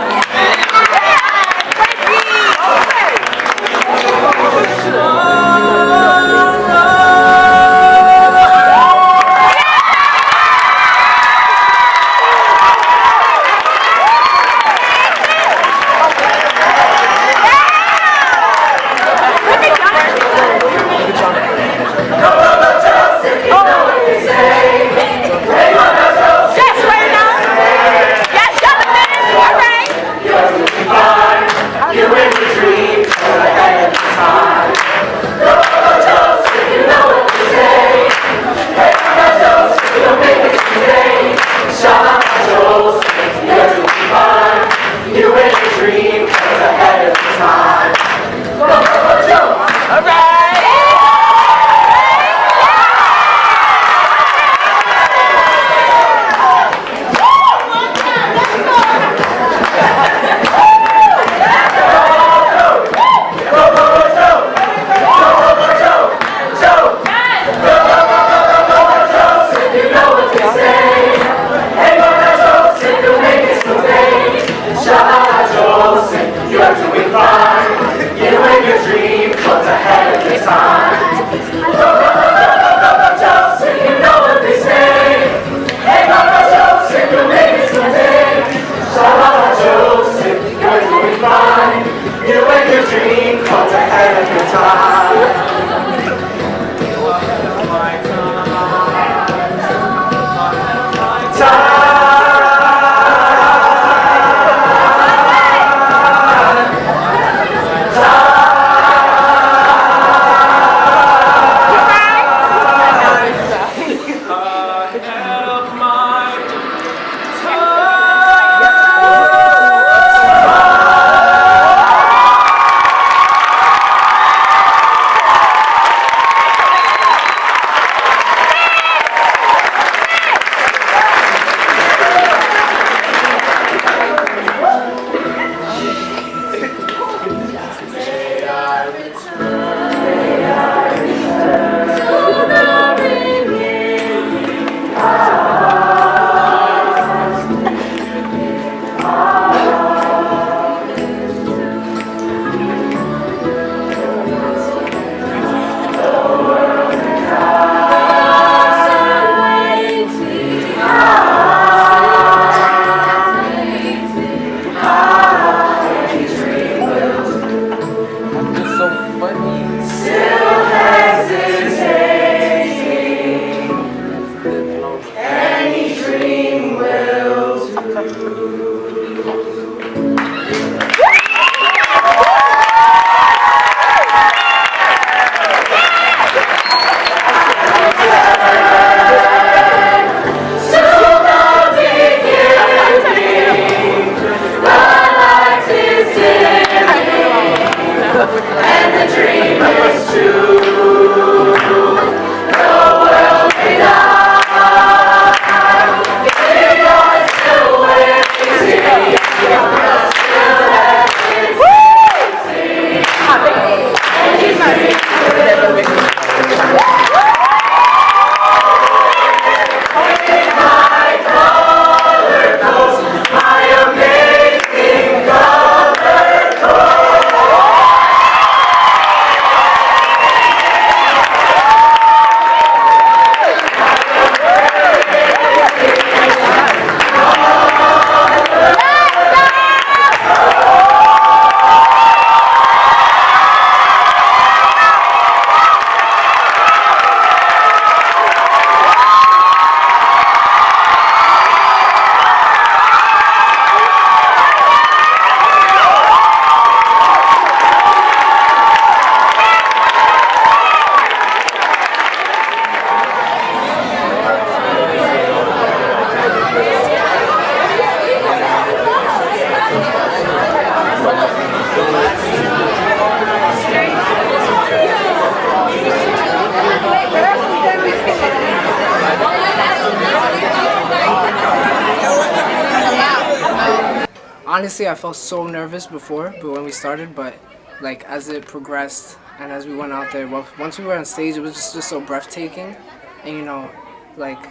Speaker 18: Honestly, I felt so nervous before, but when we started, but like as it progressed and as we went out there, once we were on stage, it was just so breathtaking. And you know, like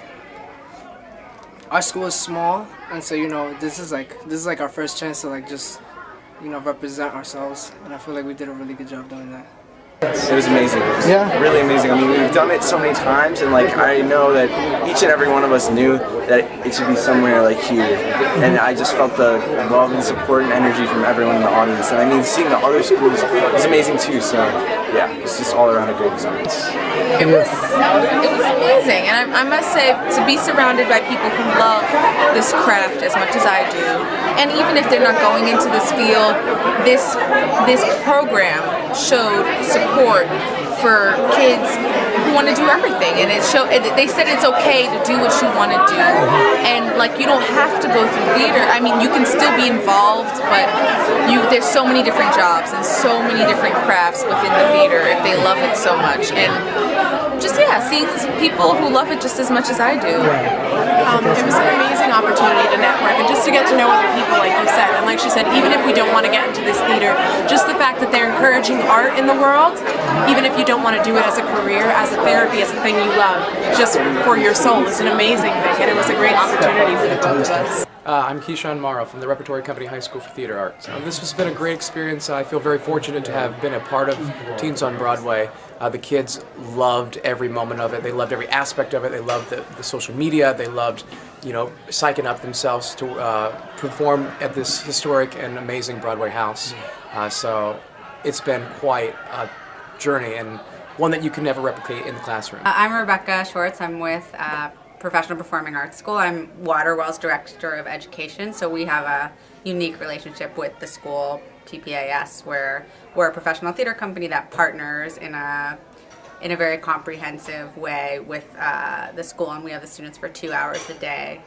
Speaker 18: our school is small, and so you know, this is like our first chance to like just, you know, represent ourselves, and I feel like we did a really good job doing that.
Speaker 19: It was amazing. It was really amazing. I mean, we've done it so many times, and like I know that each and every one of us knew that it should be somewhere like here. And I just felt the love and support and energy from everyone in the audience. And I mean, seeing the other schools was amazing too. So yeah, it's just all around a great experience.
Speaker 20: It was amazing, and I must say, to be surrounded by people who love this craft as much as I do, and even if they're not going into this field, this program showed support for kids who want to do everything, and they said it's okay to do what you want to do, and like you don't have to go through theater. I mean, you can still be involved, but there's so many different jobs and so many different crafts within the theater if they love it so much, and just seeing people who love it just as much as I do.
Speaker 21: It was an amazing opportunity to network and just to get to know other people, like you said. And like she said, even if we don't want to get into this theater, just the fact that they're encouraging art in the world, even if you don't want to do it as a career, as a therapy, as a thing you love, just for your soul, is an amazing thing. And it was a great opportunity for the both of us.
Speaker 22: I'm Keyshawn Morrow from the Repertory Company High School for Theater Arts. This has been a great experience. I feel very fortunate to have been a part of Teens on Broadway. The kids loved every moment of it. They loved every aspect of it. They loved the social media. They loved, you know, psyching up themselves to perform at this historic and amazing Broadway house. So it's been quite a journey, and one that you can never replicate in the classroom.
Speaker 23: I'm Rebecca Schwartz. I'm with Professional Performing Arts School. I'm Waterwell's Director of Education, so we have a unique relationship with the school, PPAS, where we're a professional theater company that partners in a very comprehensive way with the school, and we have the students for 2 hours a day,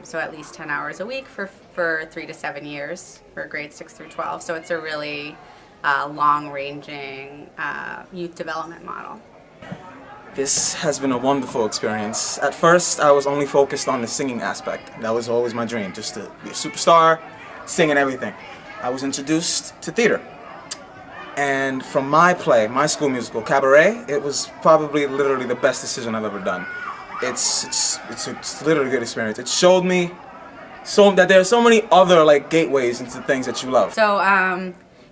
Speaker 23: so at least 10 hours a week for 3 to 7 years for grades 6 through 12. So it's a really long-ranging youth development model.
Speaker 19: This has been a wonderful experience. At first, I was only focused on the singing aspect. That was always my dream, just to be a superstar, sing and everything. I was introduced to theater. And from my play, my school musical, Cabaret, it was probably literally the best decision I've ever done. It's literally a good experience. It showed me that there are so many other like gateways into things that you love.
Speaker 23: So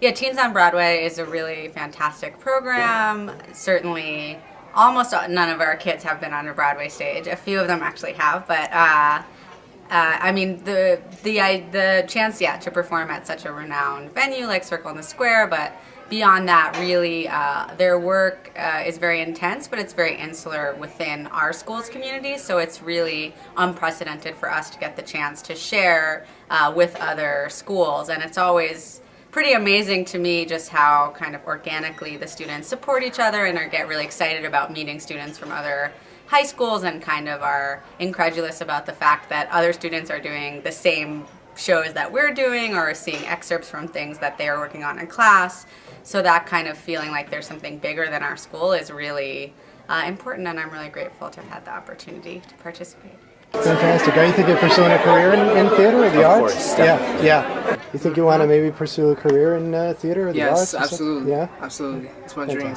Speaker 23: yeah, Teens on Broadway is a really fantastic program. Certainly, almost none of our kids have been on a Broadway stage. A few of them actually have, but I mean the chance, to perform at such a renowned venue like Circle in the Square, but beyond that, really, their work is very intense, but it's very insular within our school's community, so it's really unprecedented for us to get the chance to share with other schools, and it's always pretty amazing to me just how kind of organically the students support each other and get really excited about meeting students from other high schools, and kind of are incredulous about the fact that other students are doing the same shows that we're doing or seeing excerpts from things that they're working on in class. So that kind of feeling like there's something bigger than our school is really important, and I'm really grateful to have had the opportunity to participate.
Speaker 3: Fantastic. Are you thinking of pursuing a career in theater or the arts?
Speaker 19: Course,
Speaker 3: yeah. You think you want to maybe pursue a career in theater or the arts?
Speaker 18: Yes, absolutely.
Speaker 3: Yeah?
Speaker 18: Absolutely. It's my dream.